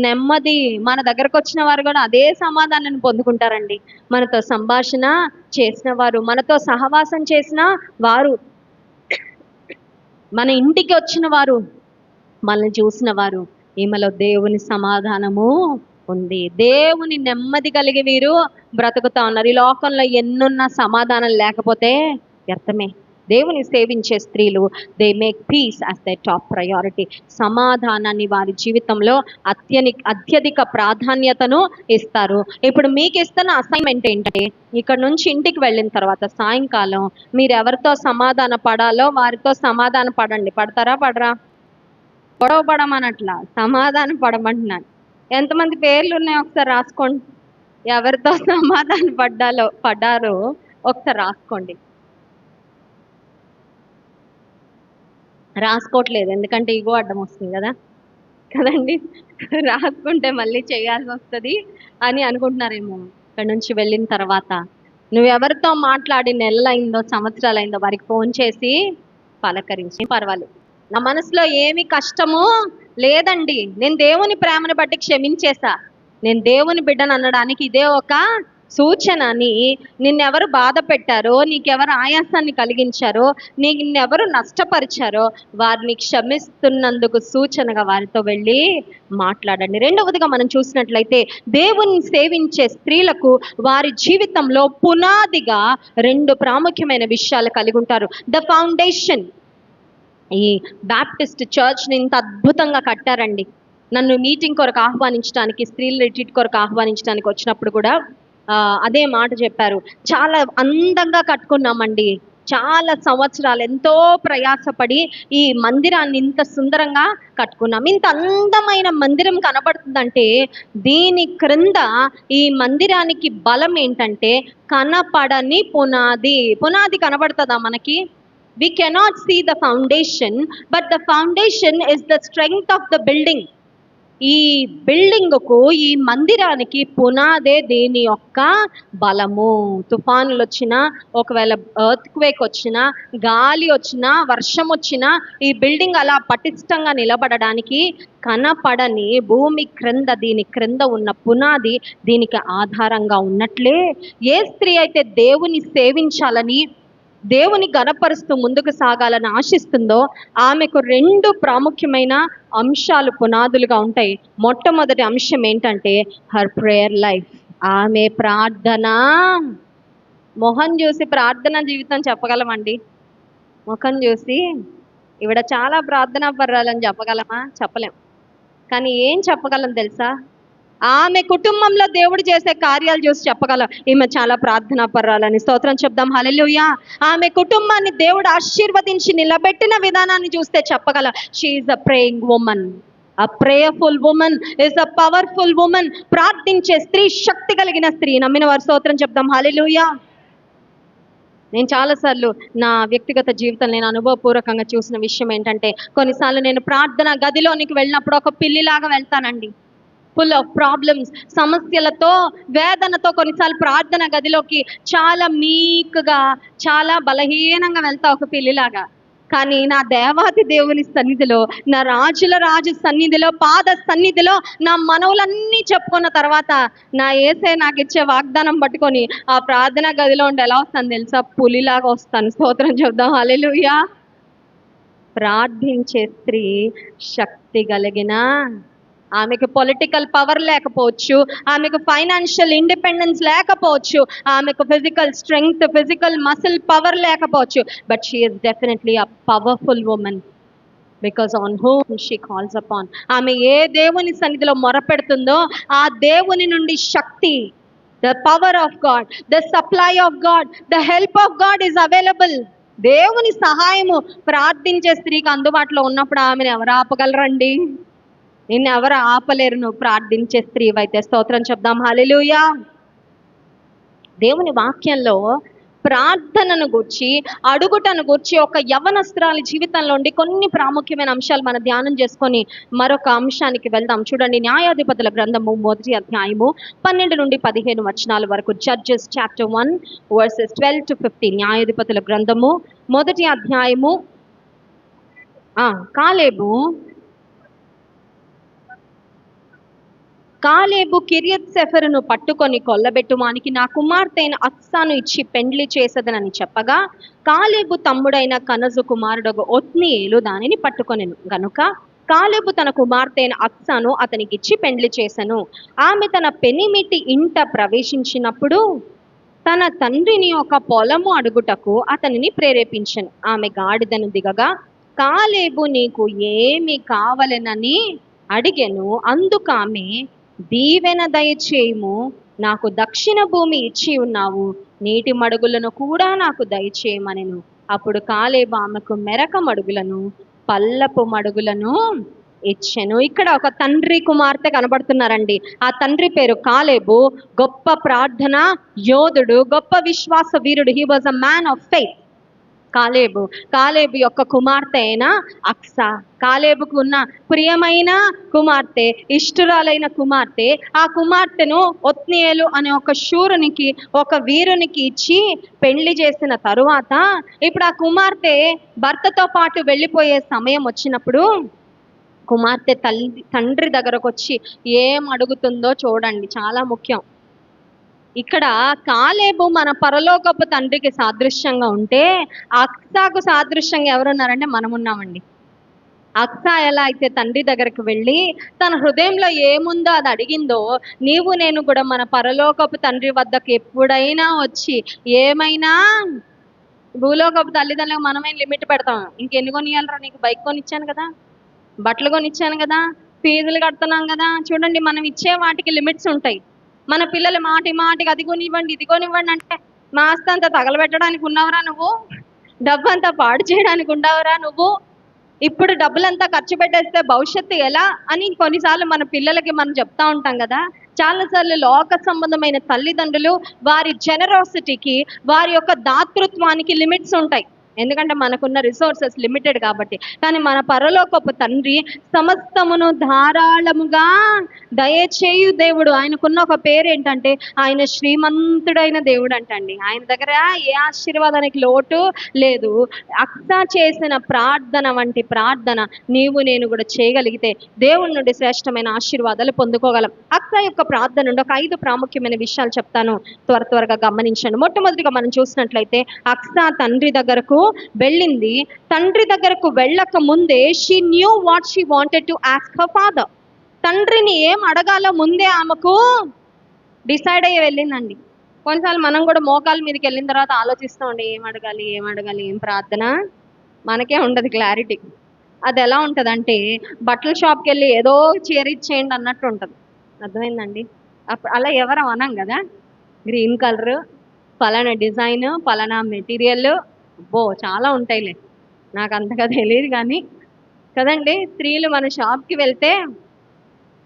నెమ్మది. మన దగ్గరకు వచ్చిన వారు కూడా అదే సమాధానాన్ని పొందుకుంటారండి. మనతో సంభాషణ చేసిన వారు, మనతో సహవాసం చేసిన వారు, మన ఇంటికి వచ్చిన వారు, మనల్ని చూసిన వారు, ఈమెలో దేవుని సమాధానము ఉంది, దేవుని నెమ్మది కలిగి వీరు బ్రతుకుతా ఉన్నారు. ఈ లోకంలో ఎన్నున్న సమాధానం లేకపోతే వ్యర్థమే. దేవుని సేవించే స్త్రీలు they make peace as they top priority. సమాధానాన్ని వారి జీవితంలో అత్యధిక ప్రాధాన్యతను ఇస్తారు. ఇప్పుడు మీకు ఇస్తున్న అసైన్మెంట్ ఏంటంటే, ఇక్కడ నుంచి ఇంటికి వెళ్ళిన తర్వాత సాయంకాలం మీరు ఎవరితో సమాధాన పడాలో వారితో సమాధాన పడండి. పడతారా పడరా? గొడవ పడమనట్లా, సమాధానం పడమంటున్నాను. ఎంతమంది పేర్లు ఉన్నాయో ఒకసారి రాసుకోండి. ఎవరితో సమాధాన పడ్డారో ఒకసారి రాసుకోండి. రాసుకోవట్లేదు ఎందుకంటే ఇగో అడ్డం వస్తుంది కదండి. రాసుకుంటే మళ్ళీ చేయాల్సి వస్తుంది అని అనుకుంటున్నారేమో. ఇక్కడ నుంచి వెళ్ళిన తర్వాత నువ్వెవరితో మాట్లాడి నెలలైందో సంవత్సరాలైందో వారికి ఫోన్ చేసి పలకరించి, పర్వాలేదు, నా మనసులో ఏమి కష్టము లేదండి, నేను దేవుని ప్రేమను బట్టి క్షమించేసా, నేను దేవుని బిడ్డను అనడానికి ఇదే ఒక సూచన అని. నిన్నెవరు బాధ పెట్టారో, నీకెవరు ఆయాసాన్ని కలిగించారో, నిన్నెవరు నష్టపరిచారో వారిని క్షమిస్తున్నందుకు సూచనగా వారితో వెళ్ళి మాట్లాడండి. రెండవదిగా మనం చూసినట్లయితే దేవుని సేవించే స్త్రీలకు వారి జీవితంలో పునాదిగా 2 ప్రాముఖ్యమైన విషయాలు కలిగి ఉంటారు. The foundation. ఈ బ్యాప్టిస్ట్ చర్చ్ని ఇంత అద్భుతంగా కట్టారండి. నన్ను మీటింగ్ కొరకు ఆహ్వానించడానికి, స్త్రీల రిట్రీట్ కొరకు ఆహ్వానించడానికి వచ్చినప్పుడు కూడా అదే మాట చెప్పారు. చాలా అందంగా కట్టుకున్నామండి, చాలా సంవత్సరాలు ఎంతో ప్రయాసపడి ఈ మందిరాన్ని ఇంత సుందరంగా కట్టుకున్నాం. ఇంత అందమైన మందిరం కనబడుతుందంటే దీని క్రింద ఈ మందిరానికి బలం ఏంటంటే కనపడని పునాది. పునాది కనబడుతుందా మనకి? We cannot see the foundation, but the foundation is the strength of the building. ఈ బిల్డింగ్కు, ఈ మందిరానికి పునాదే దీని యొక్క బలము. తుఫానులు వచ్చినా, ఒకవేళ ఎర్త్క్వేక్ వచ్చినా, గాలి వచ్చినా, వర్షం వచ్చినా ఈ బిల్డింగ్ అలా పటిష్టంగా నిలబడడానికి కనపడని భూమి క్రింద, దీని క్రింద ఉన్న పునాది దీనికి ఆధారంగా ఉన్నట్లే ఏ స్త్రీ అయితే దేవుని సేవించాలని, దేవుని గణపరుస్తూ ముందుకు సాగాలని ఆశిస్తుందో ఆమెకు 2 ప్రాముఖ్యమైన అంశాలు పునాదులుగా ఉంటాయి. మొట్టమొదటి అంశం ఏంటంటే హర్ ప్రేయర్ లైఫ్. ఆమె ప్రార్థన. మొహం చూసి ప్రార్థన జీవితం చెప్పగలమండి? ముఖం చూసి ఇవిడ చాలా ప్రార్థనా పర్రాలని చెప్పగలమా? చెప్పలేం. కానీ ఏం చెప్పగలం తెలుసా? ఆమె కుటుంబంలో దేవుడు చేసే కార్యాలు చూసి చెప్పగలం, ఈమె చాలా ప్రార్థనా పర్రాలని. స్తోత్రం చెప్దాం, హల్లెలూయా. ఆమె కుటుంబాన్ని దేవుడు ఆశీర్వదించి నిలబెట్టిన విధానాన్ని చూస్తే చెప్పగలం, she is a praying woman. A prayerful woman is a powerful woman. ప్రార్థించే స్త్రీ శక్తి కలిగిన స్త్రీ. నమ్మిన వారు స్తోత్రం చెప్దాం, హల్లెలూయా. నేను చాలాసార్లు నా వ్యక్తిగత జీవితం నేను అనుభవపూర్వకంగా చూసిన విషయం ఏంటంటే, కొన్నిసార్లు నేను ప్రార్థన గదిలోనికి వెళ్ళినప్పుడు ఒక పిల్లిలాగా వెళ్తానండి, ఫుల్ ఆఫ్ ప్రాబ్లమ్స్, సమస్యలతో, వేదనతో. కొన్నిసార్లు ప్రార్థన గదిలోకి చాలా మీక్గా, చాలా బలహీనంగా వెళ్తా ఒక పిల్లిలాగా. కానీ నా దేవాతి దేవుని సన్నిధిలో, నా రాజుల రాజు సన్నిధిలో, పాద సన్నిధిలో నా మనవులన్నీ చెప్పుకున్న తర్వాత నా యేసే నాకు ఇచ్చే వాగ్దానం పట్టుకొని ఆ ప్రార్థన గదిలో ఉండి ఎలా వస్తాను తెలుసా? పులిలాగా వస్తాను. స్తోత్రం చెప్దాం. హల్లెలూయా. ప్రార్థించే స్త్రీ శక్తి కలిగిన, ఆమెకు పొలిటికల్ పవర్ లేకపోవచ్చు, ఆమెకు ఫైనాన్షియల్ ఇండిపెండెన్స్ లేకపోవచ్చు, ఆమెకు physical strength, physical muscle power లేకపోవచ్చు, but she is definitely a powerful woman because on whom she calls upon. ఆమె ఏ దేవుని సన్నిధిలో మొరపెడుతుందో ఆ దేవుని నుండి శక్తి, the power of God, the supply of God, the help of God is available. దేవుని సహాయము ప్రార్థించే స్త్రీకి అందుబాటులో ఉన్నప్పుడు ఆమెను ఎవరు ఆపగలరండి? నిన్ను ఎవరు ఆపలేరు, నువ్వు ప్రార్థించే స్త్రీవైతే. స్తోత్రం చెప్దాం. హల్లెలూయా. దేవుని వాక్యంలో ప్రార్థనను గూర్చి, అడుగుటను గూర్చి ఒక యవనస్త్రాలి జీవితంలో ఉండి కొన్ని ప్రాముఖ్యమైన అంశాలు మనం ధ్యానం చేసుకొని మరొక అంశానికి వెళ్దాం. చూడండి, న్యాయాధిపతుల గ్రంథము 1వ అధ్యాయము 12 నుండి 15 వచనాల వరకు. Judges chapter 1 versus 12 to 15. న్యాయాధిపతుల గ్రంథము 1వ అధ్యాయము. కాలేబు కిరియత్ సెఫరును పట్టుకొని కొల్లబెట్టువానికి నా కుమార్తె అయిన అక్సాను ఇచ్చి పెండ్లి చేసదనని చెప్పగా, కాలేబు తమ్ముడైన కనజు కుమారుడు ఒత్నీయేలు దానిని పట్టుకొనెను గనుక కాలేబు తన కుమార్తె అయిన అక్సాను అతనికి ఇచ్చి పెండ్లి చేసెను. ఆమె తన పెనిమిటి ఇంట ప్రవేశించినప్పుడు తన తండ్రిని ఒక పొలము అడుగుటకు అతనిని ప్రేరేపించెను. ఆమె గాడిదను దిగగా, కాలేబు నీకు ఏమి కావలెనని అడిగెను. అందుకామె, దీవెన దయచేయము, నాకు దక్షిణ భూమి ఇచ్చి ఉన్నావు, నీటి మడుగులను కూడా నాకు దయచేయమనెను. అప్పుడు కాలేబు ఆమెకు మెరక మడుగులను, పల్లపు మడుగులను ఇచ్చెను. ఇక్కడ ఒక తండ్రి కుమార్తె కనబడుతున్నారండి. ఆ తండ్రి పేరు కాలేబు. గొప్ప ప్రార్థన యోధుడు, గొప్ప విశ్వాస వీరుడు. He was a man of faith. Caleb యొక్క కుమార్తె అయిన అక్సా, కాలేబుకు ఉన్న ప్రియమైన కుమార్తె, ఇష్టురాలైన కుమార్తె. ఆ కుమార్తెను ఒత్నీయేలు అనే ఒక శూరునికి, ఒక వీరునికి ఇచ్చి పెళ్లి చేసిన తరువాత ఇప్పుడు ఆ కుమార్తె భర్తతో పాటు వెళ్ళిపోయే సమయం వచ్చినప్పుడు కుమార్తె తండ్రి దగ్గరకు వచ్చి ఏం అడుగుతుందో చూడండి, చాలా ముఖ్యం. ఇక్కడ కాలేబు మన పరలోకపు తండ్రికి సాదృశ్యంగా ఉంటే అక్సాకు సాదృశ్యంగా ఎవరున్నారంటే మనమున్నామండి. అక్సా ఎలా అయితే తండ్రి దగ్గరకు వెళ్ళి తన హృదయంలో ఏముందో అది అడిగిందో, నీవు నేను కూడా మన పరలోకపు తండ్రి వద్దకు ఎప్పుడైనా వచ్చి ఏమైనా, భూలోకపు తల్లిదండ్రులకు మనమే లిమిట్ పెడతాం. ఇంకెన్ని కొనియాలరా, నీకు బైక్ కొనిచ్చాను కదా, బట్టలు కొనిచ్చాను కదా, ఫీజులు కడుతున్నాం కదా. చూడండి, మనం ఇచ్చే వాటికి లిమిట్స్ ఉంటాయి. మన పిల్లలు మాటికి అది కొనివ్వండి, ఇది కొనివ్వండి అంటే, మా ఆస్తి అంతా తగలబెట్టడానికి ఉన్నవరా నువ్వు? డబ్బు అంతా పాడు చేయడానికి ఉండవరా నువ్వు? ఇప్పుడు డబ్బులంతా ఖర్చు పెట్టేస్తే భవిష్యత్తు ఎలా అని కొన్నిసార్లు మన పిల్లలకి మనం చెప్తా ఉంటాం కదా. చాలాసార్లు లోక సంబంధమైన తల్లిదండ్రులు వారి జెనరాసిటీకి, వారి యొక్క దాతృత్వానికి లిమిట్స్ ఉంటాయి. ఎందుకంటే మనకున్న రిసోర్సెస్ లిమిటెడ్ కాబట్టి. కానీ మన పరలోకపు తండ్రి సమస్తమును ధారాళముగా దయచేయు దేవుడు. ఆయనకున్న ఒక పేరు ఏంటంటే ఆయన శ్రీమంతుడైన దేవుడు అంటండి. ఆయన దగ్గర ఏ ఆశీర్వాదానికి లోటు లేదు. అక్సా చేసిన ప్రార్థన వంటి ప్రార్థన నీవు నేను కూడా చేయగలిగితే దేవుడి నుండి శ్రేష్టమైన ఆశీర్వాదాలు పొందుకోగలం. అక్సా యొక్క ప్రార్థన నుండి ఒక 5 ప్రాముఖ్యమైన విషయాలు చెప్తాను, త్వరగా గమనించండి. మొట్టమొదటిగా మనం చూసినట్లయితే అక్సా తండ్రి దగ్గరకు వెళ్ళింది. తండ్రి దగ్గరకు వెళ్ళక ముందే she knew what she wanted to ask her father. తండ్రిని ఏం అడగాలో ముందే ఆమెకు డిసైడ్ అయ్యి వెళ్ళిందండి. కొన్నిసార్లు మనం కూడా మోకాల మీదకి వెళ్ళిన తర్వాత ఆలోచిస్తూ ఉండే, ఏం అడగాలి, ఏం ప్రార్థన, మనకే ఉండదు క్లారిటీ. అది ఎలా ఉంటుందంటే బట్టల షాప్కి వెళ్ళి ఏదో చీర ఇచ్చేయండి అన్నట్టు ఉంటుంది. అర్థమైందండి? అలా ఎవరు అనం కదా, గ్రీన్ కలర్, పలానా డిజైన్, పలానా మెటీరియల్, చాలా ఉంటాయిలే, నాకు అంతగా తెలియదు కానీ కదండి. స్త్రీలు మన షాప్కి వెళ్తే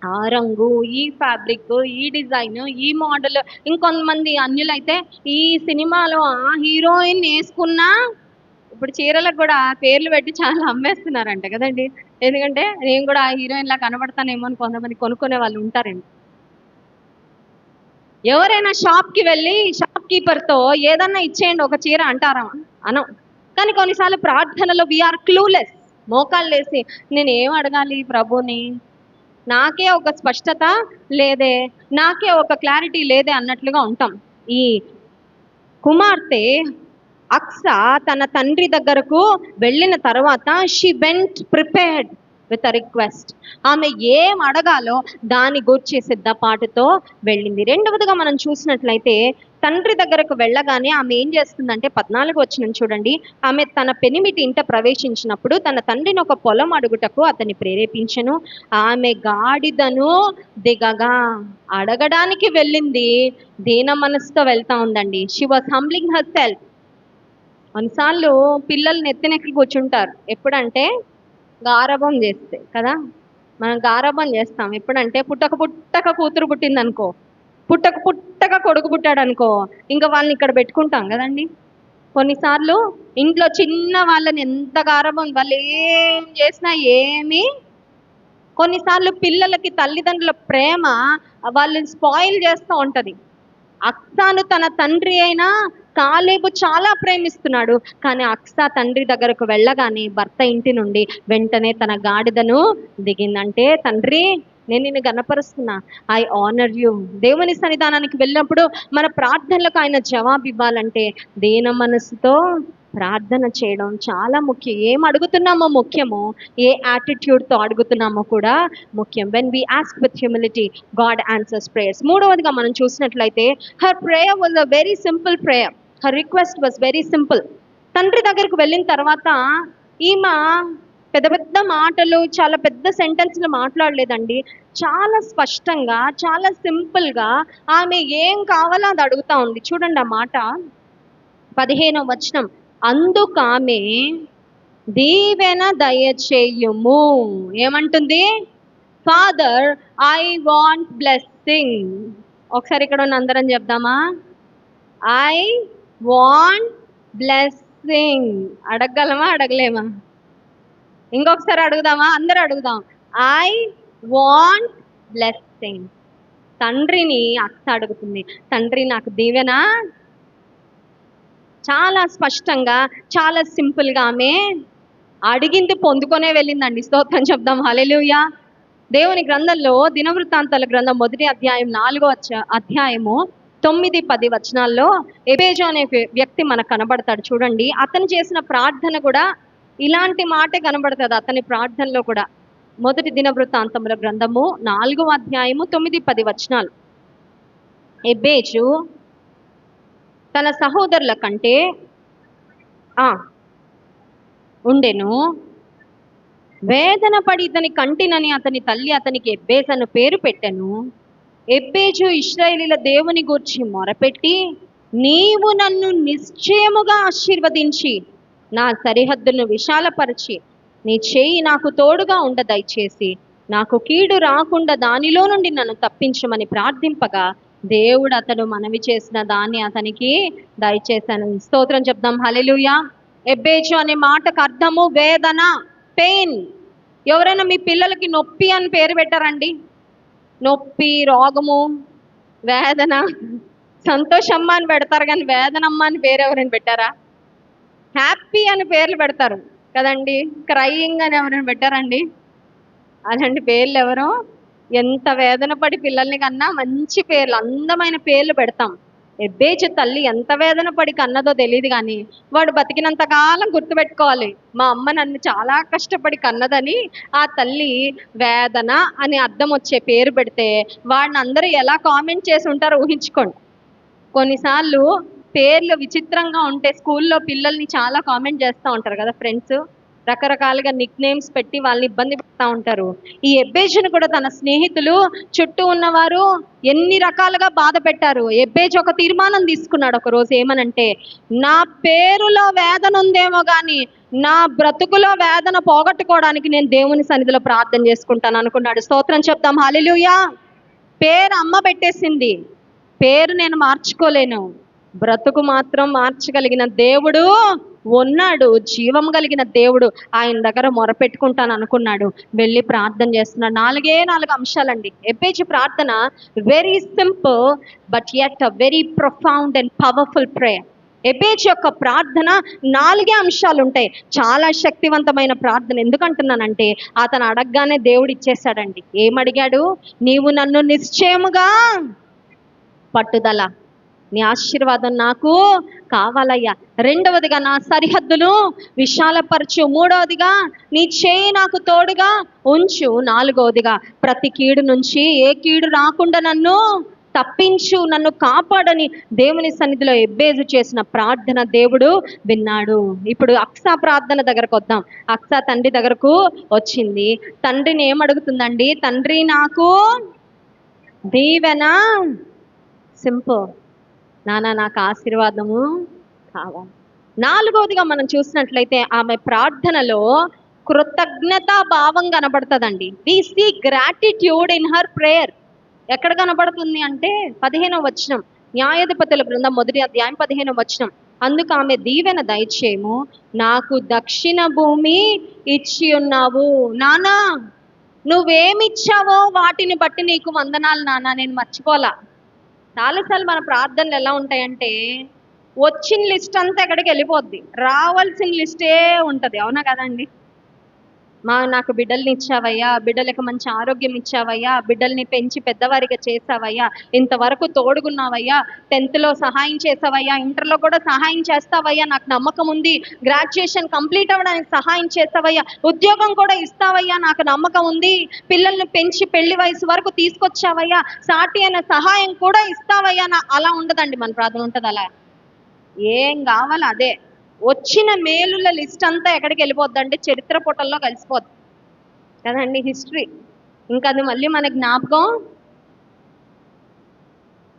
ఆ రంగు, ఈ ఫ్యాబ్రిక్, ఈ డిజైన్, ఈ మోడల్, ఇంకొంతమంది అన్యులైతే ఈ సినిమాలో ఆ హీరోయిన్ వేసుకున్నా, ఇప్పుడు చీరలకు కూడా పేర్లు పెట్టి చాలా అమ్మేస్తున్నారంట కదండి. ఎందుకంటే నేను కూడా ఆ హీరోయిన్ లా కనబడతానేమో అని కొంతమంది కొనుక్కునే వాళ్ళు ఉంటారండి. ఎవరైనా షాప్కి వెళ్ళి షాప్ కీపర్తో ఏదన్నా ఇచ్చేయండి ఒక చీర అంటారా? అనం. కానీ కొన్నిసార్లు ప్రార్థనలో వీఆర్ క్లూలెస్. మోకాళ్ళు వేసి నేను ఏం అడగాలి ప్రభుని, నాకే ఒక స్పష్టత లేదే, నాకే ఒక క్లారిటీ లేదే అన్నట్లుగా ఉంటాం. ఈ కుమార్తె అక్స తన తండ్రి దగ్గరకు వెళ్ళిన తర్వాత she went prepared with a request. ఆమె ఏం అడగాలో దాని గూర్చి సిద్ధపాటుతో వెళ్ళింది. రెండవదిగా మనం చూసినట్లయితే తండ్రి దగ్గరకు వెళ్ళగానే ఆమె ఏం చేస్తుందంటే 14 వచనం చూడండి. ఆమె తన పెనిమిటి ఇంట ప్రవేశించినప్పుడు తన తండ్రిని ఒక పొలం అడుగుటకు అతన్ని ప్రేరేపించెను. ఆమె గాడిదను దిగగా, అడగడానికి వెళ్ళింది, దీన మనసుతో వెళ్తా ఉందండి. She was humbling her self. కొన్నిసార్లు పిల్లలు నెత్తినెక్కి కూర్చుంటారు. ఎప్పుడంటే గారాబం చేస్తే కదా. మనం గారాబం చేస్తాం ఎప్పుడంటే పుట్టక పుట్టక కూతురు పుట్టింది అనుకో, పుట్టక పుట్టక కొడుకు పుట్టాడు అనుకో, ఇంకా వాళ్ళని ఇక్కడ పెట్టుకుంటాం కదండి. కొన్నిసార్లు ఇంట్లో చిన్న వాళ్ళని ఎంత గారాబం, వాళ్ళు ఏం చేసినా ఏమి, కొన్నిసార్లు పిల్లలకి తల్లిదండ్రుల ప్రేమ వాళ్ళని స్పాయిల్ చేస్తూ ఉంటుంది. అక్సాను తన తండ్రి అయిన కాలేబు చాలా ప్రేమిస్తున్నాడు, కానీ అక్సా తండ్రి దగ్గరకు వెళ్ళగానే భర్త ఇంటి నుండి వెంటనే తన గాడిదను దిగిందంటే, తండ్రి నేను నిన్ను గణపరుస్తున్నా, ఐ ఆనర్ యూ. దేవుని సన్నిధానానికి వెళ్ళినప్పుడు మన ప్రార్థనలకు ఆయన జవాబు ఇవ్వాలంటే దీన మనసుతో ప్రార్థన చేయడం చాలా ముఖ్యం. ఏం అడుగుతున్నామో ముఖ్యమో, ఏ యాటిట్యూడ్తో అడుగుతున్నామో కూడా ముఖ్యం. When we ask with humility, God answers prayers. మూడవదిగా మనం చూసినట్లయితే her prayer was a very simple prayer. Her request was very simple. తండ్రి దగ్గరకు వెళ్ళిన తర్వాత ఈమె పెద్ద పెద్ద మాటలు, చాలా పెద్ద సెంటెన్స్లు మాట్లాడలేదండి. చాలా స్పష్టంగా, చాలా సింపుల్గా ఆమె ఏం కావాలో అది అడుగుతా ఉంది. చూడండి ఆ మాట, 15వ వచనం. అందుకామె దీవెన దయచేయుము. ఏమంటుంది? Father, I want blessing. ఒకసారి ఇక్కడ ఉన్న అందరం చెప్దామా? I want blessing. అడగగలమా? అడగలేమా? ఇంకొకసారి అడుగుదామా? అందరూ అడుగుదాం. I want blessing. తండ్రిని అక్స అడుగుతుంది, తండ్రి నాకు దీవెన. చాలా స్పష్టంగా, చాలా సింపుల్గా ఆమె అడిగింది పొందుకొనే వెళ్ళిందండి. స్తోత్రం చెప్దాం. హల్లెలూయా. దేవుని గ్రంథంలో దినవృత్తాంతాల గ్రంథం 1వ అధ్యాయం 4వ అధ్యాయము 9-10 వచనాల్లో ఎబేజు అనే వ్యక్తి మనకు కనబడతాడు. చూడండి, అతను చేసిన ప్రార్థన కూడా ఇలాంటి మాటే కనబడుతుంది అతని ప్రార్థనలో కూడా. 1 దినవృత్తాంతముల గ్రంథము 4వ అధ్యాయము 9-10 వచనాలు. ఎబేజు తన సహోదరుల కంటే ఉండెను, వేదన పడి ఇతని కంటినని అతని తల్లి అతనికి ఎబ్బేజను పేరు పెట్టెను. ఎబ్బేజు ఇశ్రాయేలీల దేవుని గూర్చి మొరపెట్టి, నీవు నన్ను నిశ్చయముగా ఆశీర్వదించి నా సరిహద్దును విశాలపరిచి నీ చేయి నాకు తోడుగా ఉండ దయచేసి నాకు కీడు రాకుండా దానిలో నుండి నన్ను తప్పించమని ప్రార్థింపగా దేవుడు అతడు మనవి చేసిన దాన్ని అతనికి దయచేశాను. స్తోత్రం చెప్దాం. హల్లెలూయా. ఎబ్బేజు అనే మాటకు అర్థము వేదన, పెయిన్. ఎవరైనా మీ పిల్లలకి నొప్పి అని పేరు పెట్టారండి? నొప్పి, రోగము, వేదన, సంతోషమ్మ అని పెడతారు, కానీ వేదనమ్మ అని పేరు ఎవరైనా పెట్టారా? హ్యాపీ అని పేర్లు పెడతారు కదండి. క్రయింగ్ అని ఎవరైనా పెట్టారండి? అలాంటి పేర్లు ఎవరో ఎంత వేదన పడి పిల్లల్ని కన్నా మంచి పేర్లు, అందమైన పేర్లు పెడతాం. ఎబ్బేజు తల్లి ఎంత వేదన పడి కన్నదో తెలియదు, కానీ వాడు బతికినంత కాలం గుర్తుపెట్టుకోవాలి, మా అమ్మ నన్ను చాలా కష్టపడి కన్నదని. ఆ తల్లి వేదన అని అర్థం వచ్చే పేరు పెడితే వాడిని అందరూ ఎలా కామెంట్ చేసి ఉంటారో ఊహించుకోండి. కొన్నిసార్లు పేర్లు విచిత్రంగా ఉంటే స్కూల్లో పిల్లల్ని చాలా కామెంట్ చేస్తూ ఉంటారు కదా ఫ్రెండ్స్, రకరకాలుగా నిక్ నేమ్స్ పెట్టి వాళ్ళని ఇబ్బంది పెడతా ఉంటారు. ఈ ఎబ్బేజును కూడా తన స్నేహితులు, చుట్టూ ఉన్నవారు ఎన్ని రకాలుగా బాధ పెట్టారు. ఎబ్బేజు ఒక తీర్మానం తీసుకున్నాడు ఒక రోజు. ఏమనంటే, నా పేరులో వేదన ఉందేమో కానీ నా బ్రతుకులో వేదన పోగొట్టుకోవడానికి నేను దేవుని సన్నిధిలో ప్రార్థన చేసుకుంటాను అనుకున్నాడు. స్తోత్రం చెప్తాం. హల్లెలూయా. పేరు అమ్మ పెట్టేసింది, పేరు నేను మార్చుకోలేను, బ్రతుకు మాత్రం మార్చగలిగిన దేవుడు ఉన్నాడు, జీవం కలిగిన దేవుడు, ఆయన దగ్గర మొరపెట్టుకుంటాను అనుకున్నాడు. వెళ్ళి ప్రార్థన చేస్తున్నాడు. 4 అంశాలండి ఎబ్బేజు ప్రార్థన. Very simple but yet a very profound and powerful prayer. Jabez యొక్క ప్రార్థన 4 అంశాలు ఉంటాయి. చాలా శక్తివంతమైన ప్రార్థన. ఎందుకంటున్నానంటే అతను అడగగానే దేవుడు ఇచ్చేశాడండి. ఏమడిగాడు? నీవు నన్ను నిశ్చయముగా పట్టుదల, నీ ఆశీర్వాదం నాకు కావాలయ్యా. రెండవదిగా నా సరిహద్దులు విశాలపరచు. మూడవదిగా నీ చేయి నాకు తోడుగా ఉంచు. నాలుగవదిగా ప్రతి కీడు నుంచి ఏ కీడు రాకుండా నన్ను తప్పించు, నన్ను కాపాడని దేవుని సన్నిధిలో ఎబ్బేజు చేసిన ప్రార్థన దేవుడు విన్నాడు. ఇప్పుడు అక్సా ప్రార్థన దగ్గరకు వద్దాం. అక్సా తండ్రి దగ్గరకు వచ్చింది. తండ్రిని ఏమడుగుతుందండి? తండ్రి నాకు దీవెన, సింపుల్, నాన్న నాకు ఆశీర్వాదము కావాలి. నాలుగవదిగా మనం చూసినట్లయితే ఆమె ప్రార్థనలో కృతజ్ఞతా భావం కనబడుతుందండి. We see gratitude in her prayer. ఎక్కడ కనబడుతుంది అంటే 15వ వచనం, న్యాయాధిపతుల గ్రంథం 1వ అధ్యాయం 15వ వచనం. అందుకు ఆమె, దీవెన దయచేయము, నాకు దక్షిణ భూమి ఇచ్చి ఉన్నావు. నానా నువ్వేమిచ్చావో వాటిని బట్టి నీకు వందనాలు నాన్న, నేను మర్చిపోలా. చాలాసార్లు మన ప్రార్థనలు ఎలా ఉంటాయంటే వచ్చిన లిస్ట్ అంతా ఎక్కడికి వెళ్ళిపోద్ది, రావాల్సిన లిస్టే ఉంటుంది. అవునా కదండి? నాకు బిడ్డల్ని ఇచ్చావయ్యా, బిడ్డలకు మంచి ఆరోగ్యం ఇచ్చావయ్యా, బిడ్డల్ని పెంచి పెద్దవారిగా చేసావయ్యా, ఇంతవరకు తోడుగున్నావయ్యా, 10th సహాయం చేసావయ్యా, ఇంటర్లో కూడా సహాయం చేస్తావయ్యా, నాకు నమ్మకం ఉంది, గ్రాడ్యుయేషన్ కంప్లీట్ అవ్వడానికి సహాయం చేస్తావయ్యా, ఉద్యోగం కూడా ఇస్తావయ్యా, నాకు నమ్మకం ఉంది, పిల్లల్ని పెంచి పెళ్లి వయసు వరకు తీసుకొచ్చావయ్యా, సాటి అయిన సహాయం కూడా ఇస్తావయ్యా. అలా ఉండదండి మన ప్రార్థన. ఉంటుంది అలా? ఏం కావాలి అదే. వచ్చిన మేలుల లిస్ట్ అంతా ఎక్కడికి వెళ్ళిపోద్ది అంటే చరిత్ర పుటల్లో కలిసిపోద్ది కదండి, హిస్టరీ. ఇంకా అది మళ్ళీ మన జ్ఞాపకం.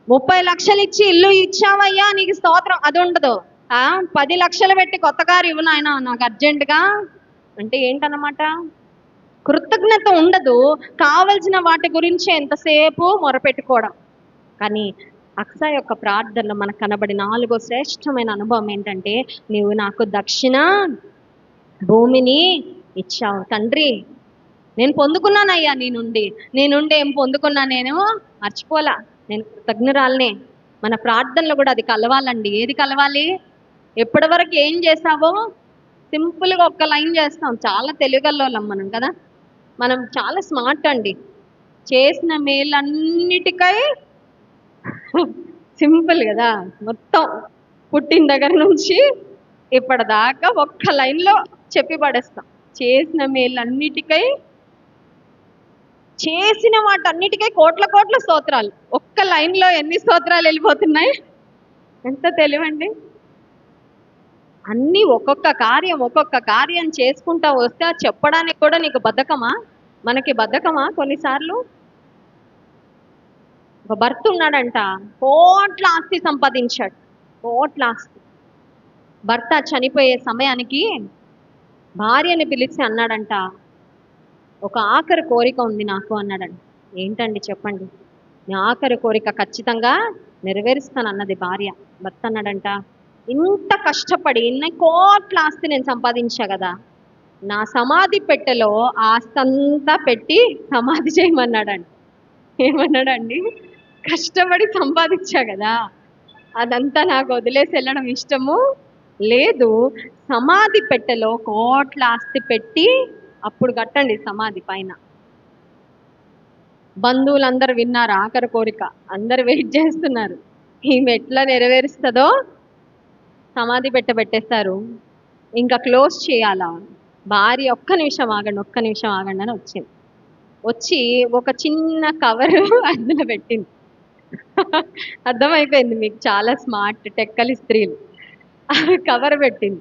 30 లక్షలు ఇచ్చి ఇల్లు ఇచ్చావయ్యా నీకు స్తోత్రం, అది ఉండదు. 10 లక్షలు పెట్టి కొత్త కారు ఇవ్వు నాయన నాకు అర్జెంటుగా అంటే ఏంటన్నమాట? కృతజ్ఞత ఉండదు. కావలసిన వాటి గురించి ఎంతసేపు మొరపెట్టుకోవడం. కానీ అక్సా యొక్క ప్రార్థనలో మనకు కనబడిన 4వ శ్రేష్టమైన అనుభవం ఏంటంటే, నీవు నాకు దక్షిణ భూమిని ఇచ్చావు. తండ్రి నేను పొందుకున్నానయ్యా నీ నుండి ఏం పొందుకున్నా నేను మర్చిపోలా, నేను కృతజ్ఞురాలనే. మన ప్రార్థనలో కూడా అది కలవాలండి. ఏది కలవాలి? ఎప్పటి వరకు ఏం చేసావో సింపుల్గా ఒక్క లైన్ చేస్తాం. చాలా తెలివిగల్లోళ్ళం మనం కదా, మనం చాలా స్మార్ట్ అండి. చేసిన మేలన్నిటికై సింపుల్ కదా, మొత్తం పుట్టిన దగ్గర నుంచి ఇప్పటిదాకా ఒక్క లైన్లో చెప్పి పడేస్తాం. చేసిన మేలన్నిటికై, చేసిన వాటన్నిటికై కోట్ల స్తోత్రాలు. ఒక్క లైన్లో ఎన్ని స్తోత్రాలు వెళ్ళిపోతున్నాయి? ఎంత తెలివండి. అన్నీ ఒక్కొక్క కార్యం చేసుకుంటా వస్తే చెప్పడానికి కూడా నీకు బద్ధకమా? మనకి బద్ధకమా? కొన్నిసార్లు ఒక భర్త ఉన్నాడంట, కోట్ల ఆస్తి సంపాదించాడు, కోట్ల ఆస్తి. భర్త చనిపోయే సమయానికి భార్యని పిలిచి అన్నాడంట, ఒక ఆఖరి కోరిక ఉంది నాకు అన్నాడంట. ఏంటండి చెప్పండి? నీ ఆఖరి కోరిక ఖచ్చితంగా నెరవేరుస్తానన్నది భార్య. భర్త అన్నాడంట, ఇంత కష్టపడి ఇన్ని కోట్ల ఆస్తి నేను సంపాదించా కదా, నా సమాధి పెట్టెలో ఆస్తి అంతా పెట్టి సమాధి చేయమన్నాడంట. ఏమన్నాడండి? కష్టపడి సంపాదించా కదా, అదంతా నాకు వదిలేసి వెళ్ళడం ఇష్టము లేదు, సమాధి పెట్టెలో కోట్ల ఆస్తి పెట్టి అప్పుడు కట్టండి సమాధి పైన. బంధువులందరూ విన్నారు ఆఖరి కోరిక, అందరు వెయిట్ చేస్తున్నారు ఈమె ఎట్లా నెరవేరుస్తుందో. సమాధి పెట్టేస్తారు, ఇంకా క్లోజ్ చేయాలా. భార్య ఒక్క నిమిషం ఆగండి అని వచ్చింది. వచ్చి ఒక చిన్న కవరు అందులో పెట్టింది. అర్థమైపోయింది మీకు, చాలా స్మార్ట్ టెక్కలి స్త్రీలు. కవర్ పెట్టింది.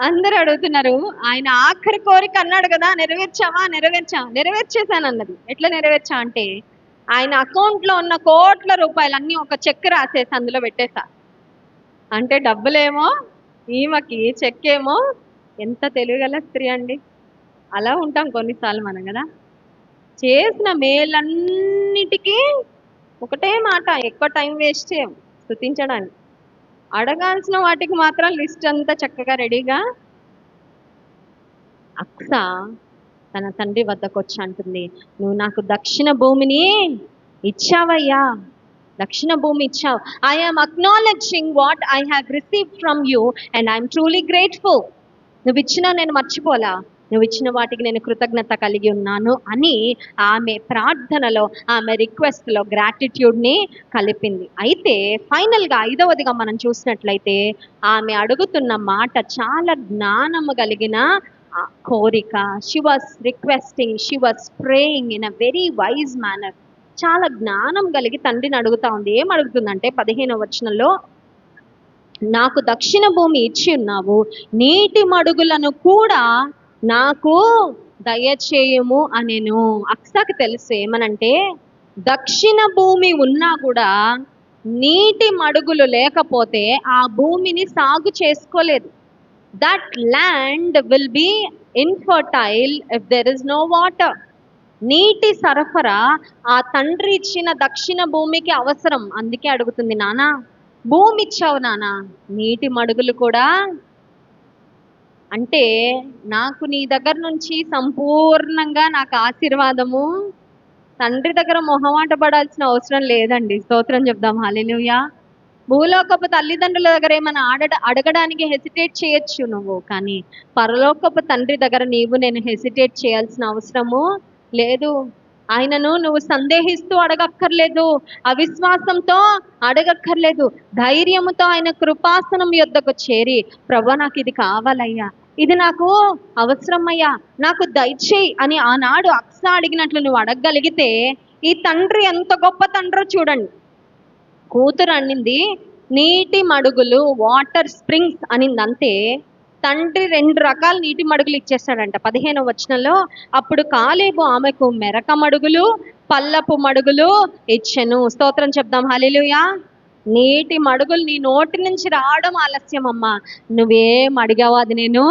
అందరూ అడుగుతున్నారు, ఆయన ఆఖరి కోరిక అన్నాడు కదా, నెరవేర్చావా? నెరవేర్చేశాను అన్నది. ఎట్లా నెరవేర్చా అంటే, ఆయన అకౌంట్లో ఉన్న కోట్ల రూపాయలు అన్నీ ఒక చెక్ రాసేసి అందులో పెట్టేశా. అంటే డబ్బులేమో ఈమెకి, చెక్ ఏమో. ఎంత తెలివిగల స్త్రీ అండి. అలా ఉంటాం కొన్నిసార్లు మనం కదా. చేసిన మేలన్నిటికీ ఒకటే మాట, ఎక్కువ టైం వేస్ట్ చేయం స్తుతించడానికి. అడగాల్సిన వాటికి మాత్రం లిస్ట్ అంతా చక్కగా రెడీగా. అక్సా తన తండ్రి వద్దకు వచ్చి అంటుంది, నువ్వు నాకు దక్షిణ భూమిని ఇచ్చావయ్యా, దక్షిణ భూమి ఇచ్చావు. I am acknowledging what I have received from you and I'm truly grateful. నువ్వు ఇచ్చినా నేను మర్చిపోలా, నువ్వు ఇచ్చిన వాటికి నేను కృతజ్ఞత కలిగి ఉన్నాను అని ఆమె ప్రార్థనలో, ఆమె రిక్వెస్ట్లో గ్రాటిట్యూడ్ని కలిపింది. అయితే ఫైనల్గా 5వదిగా మనం చూసినట్లయితే ఆమె అడుగుతున్న మాట చాలా జ్ఞానము కలిగిన కోరిక. She was requesting, she was praying in a very wise manner. చాలా జ్ఞానం కలిగి తండ్రిని అడుగుతా ఉంది. ఏం అడుగుతుందంటే 15వ వచనంలో, నాకు దక్షిణ భూమి ఇచ్చి ఉన్నావు, నీటి మడుగులను కూడా నాకు దయచేయము అనేను. అక్సాకి తెలుసు ఏమనంటే, దక్షిణ భూమి ఉన్నా కూడా నీటి మడుగులు లేకపోతే ఆ భూమిని సాగు చేసుకోలేదు. That land will be infertile if there is no water. నీటి సరఫరా ఆ తండ్రి ఇచ్చిన దక్షిణ భూమికి అవసరం. అందుకే అడుగుతుంది, నానా భూమి ఇచ్చావు నానా, నీటి మడుగులు కూడా. అంటే నాకు నీ దగ్గర నుంచి సంపూర్ణంగా నాకు ఆశీర్వాదము, తండ్రి దగ్గర మొహమాట పడాల్సిన అవసరం లేదండి. స్తోత్రం చెప్దాం, హల్లెలూయా. భూలోకపు తల్లిదండ్రుల దగ్గర ఏమైనా అడగడానికి హెసిటేట్ చేయొచ్చు నువ్వు, కానీ పరలోకపు తండ్రి దగ్గర నేను హెసిటేట్ చేయాల్సిన అవసరము లేదు. ఆయనను నువ్వు సందేహిస్తూ అడగక్కర్లేదు, అవిశ్వాసంతో అడగక్కర్లేదు. ధైర్యముతో ఆయన కృపాసనం యొద్దకు చేరి, ప్రభా నాకు ఇది కావాలయ్యా, ఇది నాకు అవసరమయ్యా, నాకు దయచేయి అని ఆనాడు అక్స అడిగినట్లు నువ్వు అడగగలిగితే ఈ తండ్రి ఎంత గొప్ప తండ్రో చూడండి. కూతురు అనింది నీటి మడుగులు, వాటర్ స్ప్రింగ్స్ అనిందంతే. తండ్రి 2 రకాల నీటి మడుగులు ఇచ్చేస్తాడంట 15వ వచనంలో. అప్పుడు కాలేబు ఆమెకు మెరక మడుగులు, పల్లపు మడుగులు ఇచ్చెను. స్తోత్రం చెప్దాం, హల్లెలూయా. నీటి మడుగులు నీ నోటి నుంచి రావడం ఆలస్యం అమ్మా, నువ్వేం అడిగావో అది నేను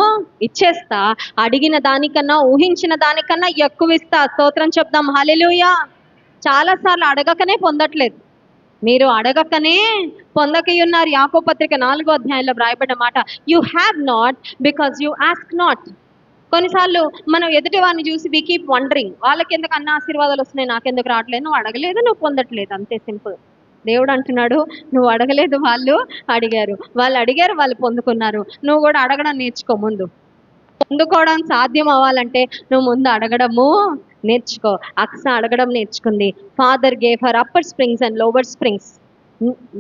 ఇచ్చేస్తా, అడిగిన దానికన్నా ఊహించిన దానికన్నా ఎక్కువ ఇస్తా. స్తోత్రం చెప్దాం, హల్లెలూయా. చాలాసార్లు అడగకనే పొందట్లేదు, మీరు అడగకనే పొందకయున్నారు. యాకోబు పత్రిక 4వ అధ్యాయంలో వ్రాయబడిన మాట, you have not because you ask not. కొన్నిసార్లు మనం ఎదుటి వారిని చూసి వి కీప్ వండరింగ్, వాళ్ళకి ఎందుకు అన్న ఆశీర్వాదాలు వస్తున్నాయి, నాకెందుకు రావట్లేదు. నువ్వు అడగలేదు, నువ్వు పొందట్లేదు, అంతే సింపుల్. దేవుడు అంటున్నాడు, నువ్వు అడగలేదు, వాళ్ళు అడిగారు, వాళ్ళు పొందుకున్నారు. నువ్వు కూడా అడగడం నేర్చుకో. ముందు పొందుకోవడం సాధ్యం అవ్వాలంటే నువ్వు ముందు అడగడము నేర్చుకో. అక్స అడగడం నేర్చుకుంది. Father gave her upper springs and lower springs.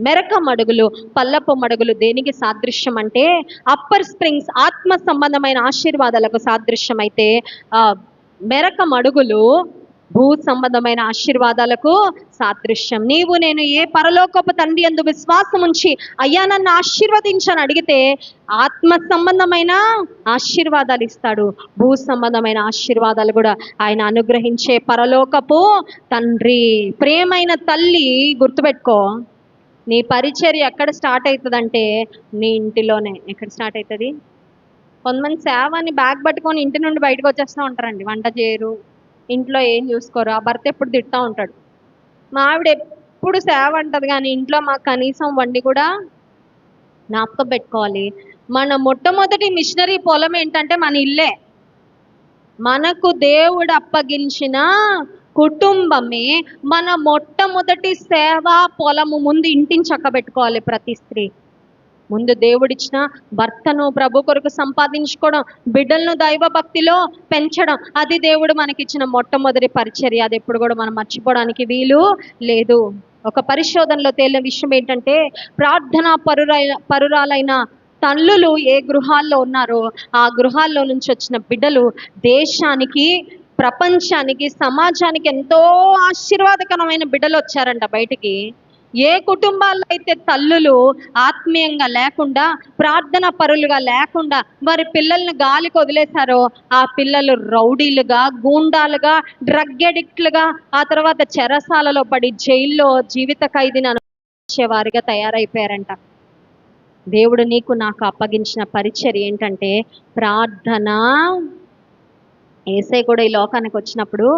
మెరక మడుగులు, పల్లపు మడుగులు దేనికి సాదృశ్యం అంటే అప్పర్ స్ప్రింగ్స్ ఆత్మ సంబంధమైన ఆశీర్వాదాలకు సాదృశ్యం అయితే మెరక మడుగులు భూ సంబంధమైన ఆశీర్వాదాలకు సాదృశ్యం. నీవు నేను ఏ పరలోకపు తండ్రి యందు విశ్వాసం ఉంచి అయ్యా నన్ను ఆశీర్వదించని అడిగితే ఆత్మ సంబంధమైన ఆశీర్వాదాలు ఇస్తాడు, భూ సంబంధమైన ఆశీర్వాదాలు కూడా ఆయన అనుగ్రహించే పరలోకపు తండ్రి. ప్రేమైన తల్లి, గుర్తుపెట్టుకో, నీ పరిచర్య ఎక్కడ స్టార్ట్ అవుతుందంటే నీ ఇంటిలోనే. ఎక్కడ స్టార్ట్ అవుతుంది? కొంతమంది సేవని బ్యాగ్ పట్టుకొని ఇంటి నుండి బయటకు వచ్చేస్తూ ఉంటారండి. వంట చేయరు, ఇంట్లో ఏం చూసుకోరు, ఆ భర్త ఎప్పుడు తిడతా ఉంటాడు. మా ఆవిడ ఎప్పుడు సేవ అంటది కానీ ఇంట్లో మాకు కనీసం వండి కూడా జ్ఞాపకం పెట్టుకోవాలి. మన మొట్టమొదటి మిషనరీ పొలం ఏంటంటే మన ఇల్లే. మనకు దేవుడు అప్పగించిన కుటుంబమే మన మొట్టమొదటి సేవా పొలము. ముందు ఇంటిని చక్కబెట్టుకోవాలి ప్రతి స్త్రీ. ముందు దేవుడిచ్చిన భర్తను ప్రభు కొరకు సంపాదించుకోవడం, బిడ్డలను దైవ భక్తిలో పెంచడం, అది దేవుడు మనకిచ్చిన మొట్టమొదటి పరిచర్య. అది ఎప్పుడు కూడా మనం మర్చిపోవడానికి వీలు లేదు. ఒక పరిశోధనలో తేలిన విషయం ఏంటంటే ప్రార్థనా పరురాలైన తల్లులు ఏ గృహాల్లో ఉన్నారో ఆ గృహాల్లో నుంచి వచ్చిన బిడ్డలు దేశానికి, ప్రపంచానికి, సమాజానికి ఎంతో ఆశీర్వాదకరమైన బిడ్డలు వచ్చారంట బయటికి. ఏ కుటుంబాల్లో అయితే తల్లులు ఆత్మీయంగా లేకుండా, ప్రార్థన పరులుగా లేకుండా వారి పిల్లల్ని గాలికి వదిలేశారో ఆ పిల్లలు రౌడీలుగా, గూండాలుగా, డ్రగ్ ఎడిక్ట్లుగా, ఆ తర్వాత చెరసాలలో పడి జైల్లో జీవిత ఖైదీని అనుభవించేవారిగా తయారైపోయారంట. దేవుడు నీకు నాకు అప్పగించిన పరిచర్య ఏంటంటే ప్రార్థన. యేసయ్య కూడా ఈ లోకానికి వచ్చినప్పుడు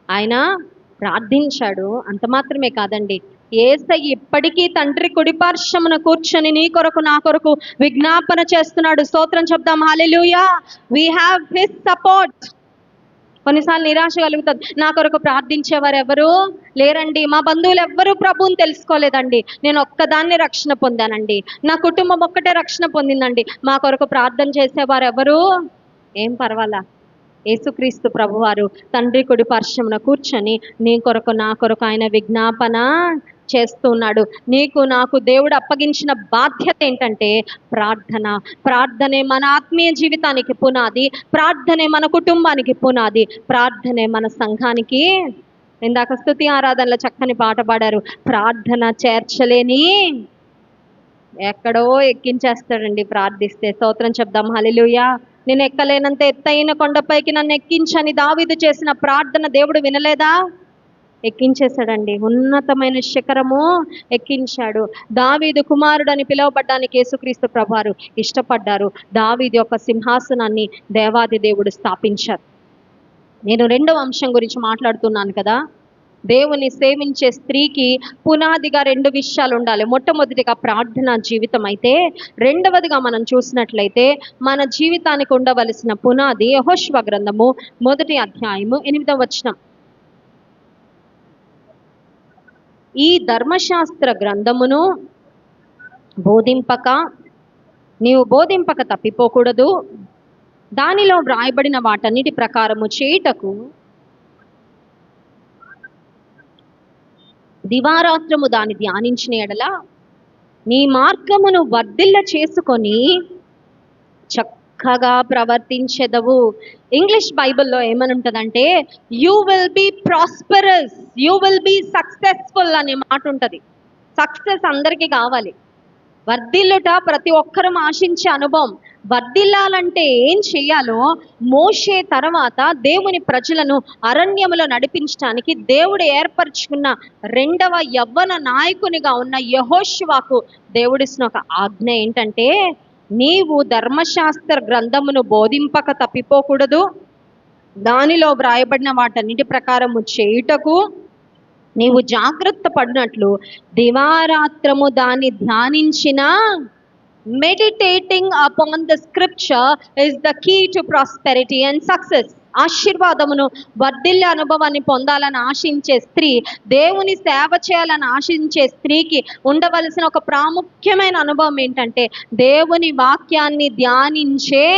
ఆయన ప్రార్థించాడు. అంత మాత్రమే కాదండి, యేసయ్య ఇప్పటికీ తండ్రి కుడిపార్శ్వమున కూర్చొని నీ కొరకు నా కొరకు విజ్ఞాపన చేస్తున్నాడు. స్తోత్రం చెప్దాం, హల్లెలూయా. We have his support. కొన్నిసార్లు నిరాశ కలుగుతుంది. నా కొరకు ప్రార్థించేవారు ఎవరు లేరండి, మా బంధువులు ఎవ్వరూ ప్రభువుని తెలుసుకోలేదండి, నేను ఒక్కదాన్ని రక్షణ పొందానండి, నా కుటుంబం ఒక్కటే రక్షణ పొందిందండి, మా కొరకు ప్రార్థన చేసేవారు ఎవరు. ఏం పర్వాలా, యేసుక్రీస్తు ప్రభువారు తండ్రి కుడి పార్శ్వమున కూర్చొని నీ కొరకు నా కొరకు ఆయన విజ్ఞాపన చేస్తున్నాడు. నీకు నాకు దేవుడు అప్పగించిన బాధ్యత ఏంటంటే ప్రార్థన. ప్రార్థనే మన ఆత్మీయ జీవితానికి పునాది, ప్రార్థనే మన కుటుంబానికి పునాది, ప్రార్థనే మన సంఘానికి. ఇందాక స్తుతి ఆరాధనలో చక్కని పాట పాడారు, ప్రార్థన చేర్చలేని ఎక్కడో ఎక్కించేస్తాడండి ప్రార్థిస్తే. స్తోత్రం చెప్దాం, హల్లెలూయా. నేను ఎక్కలేనంత ఎత్తైన కొండపైకి నన్ను ఎక్కించని దావీదు చేసిన ప్రార్థన దేవుడు వినలేదా? ఎక్కించేశాడండి, ఉన్నతమైన శిఖరము ఎక్కించాడు. దావీదు కుమారుడు అని పిలువబడ్డానికి యేసుక్రీస్తు ప్రభువారు ఇష్టపడ్డారు. దావీదు యొక్క సింహాసనాన్ని దేవాది దేవుడు స్థాపించారు. నేను రెండవ అంశం గురించి మాట్లాడుతున్నాను కదా, దేవుని సేవించే స్త్రీకి పునాదిగా రెండు విషయాలు ఉండాలి. మొట్టమొదటిగా ప్రార్థనా జీవితం అయితే, రెండవదిగా మనం చూసినట్లయితే మన జీవితానికి ఉండవలసిన పునాది యెహోషువ గ్రంథము 1వ అధ్యాయము 8వ వచనం. ఈ ధర్మశాస్త్ర గ్రంథమును నీవు బోధింపక తప్పిపోకూడదు, దానిలో వ్రాయబడిన వాటన్నిటి ప్రకారము చేయుటకు దివారాత్రము దాన్ని ధ్యానించిన ఎడల నీ మార్గమును వర్ధిల్ల చేసుకొని చక్కగా ప్రవర్తించెదవు. ఇంగ్లీష్ బైబిల్లో ఏమని ఉంటుందంటే you will be prosperous, you will be successful అనే మాట ఉంటుంది. సక్సెస్ అందరికీ కావాలి, వర్ధిల్లుట ప్రతి ఒక్కరం ఆశించే అనుభవం. వర్ధిల్లాలంటే ఏం చేయాలో మోషే తర్వాత దేవుని ప్రజలను అరణ్యములో నడిపించడానికి దేవుడు ఏర్పరచుకున్న రెండవ యవ్వన నాయకునిగా ఉన్న యెహోషువకు దేవుడిస్తున్న ఒక ఆజ్ఞ ఏంటంటే, నీవు ధర్మశాస్త్ర గ్రంథమును బోధింపక తప్పిపోకూడదు, దానిలో వ్రాయబడిన వాటన్నిటి ప్రకారము చేయుటకు నీవు జాగ్రత్త పడినట్లు దివారాత్రము దాన్ని ధ్యానించిన. Meditating upon the scripture is the key to prosperity and success. ఆశీర్వాదమును, వర్ధిల్లే అనుభవాన్ని పొందాలని ఆశించే స్త్రీ, దేవుని సేవ చేయాలని ఆశించే స్త్రీకి ఉండవలసిన ఒక ప్రాముఖ్యమైన అనుభవం ఏంటంటే దేవుని వాక్యాన్ని ధ్యానించే.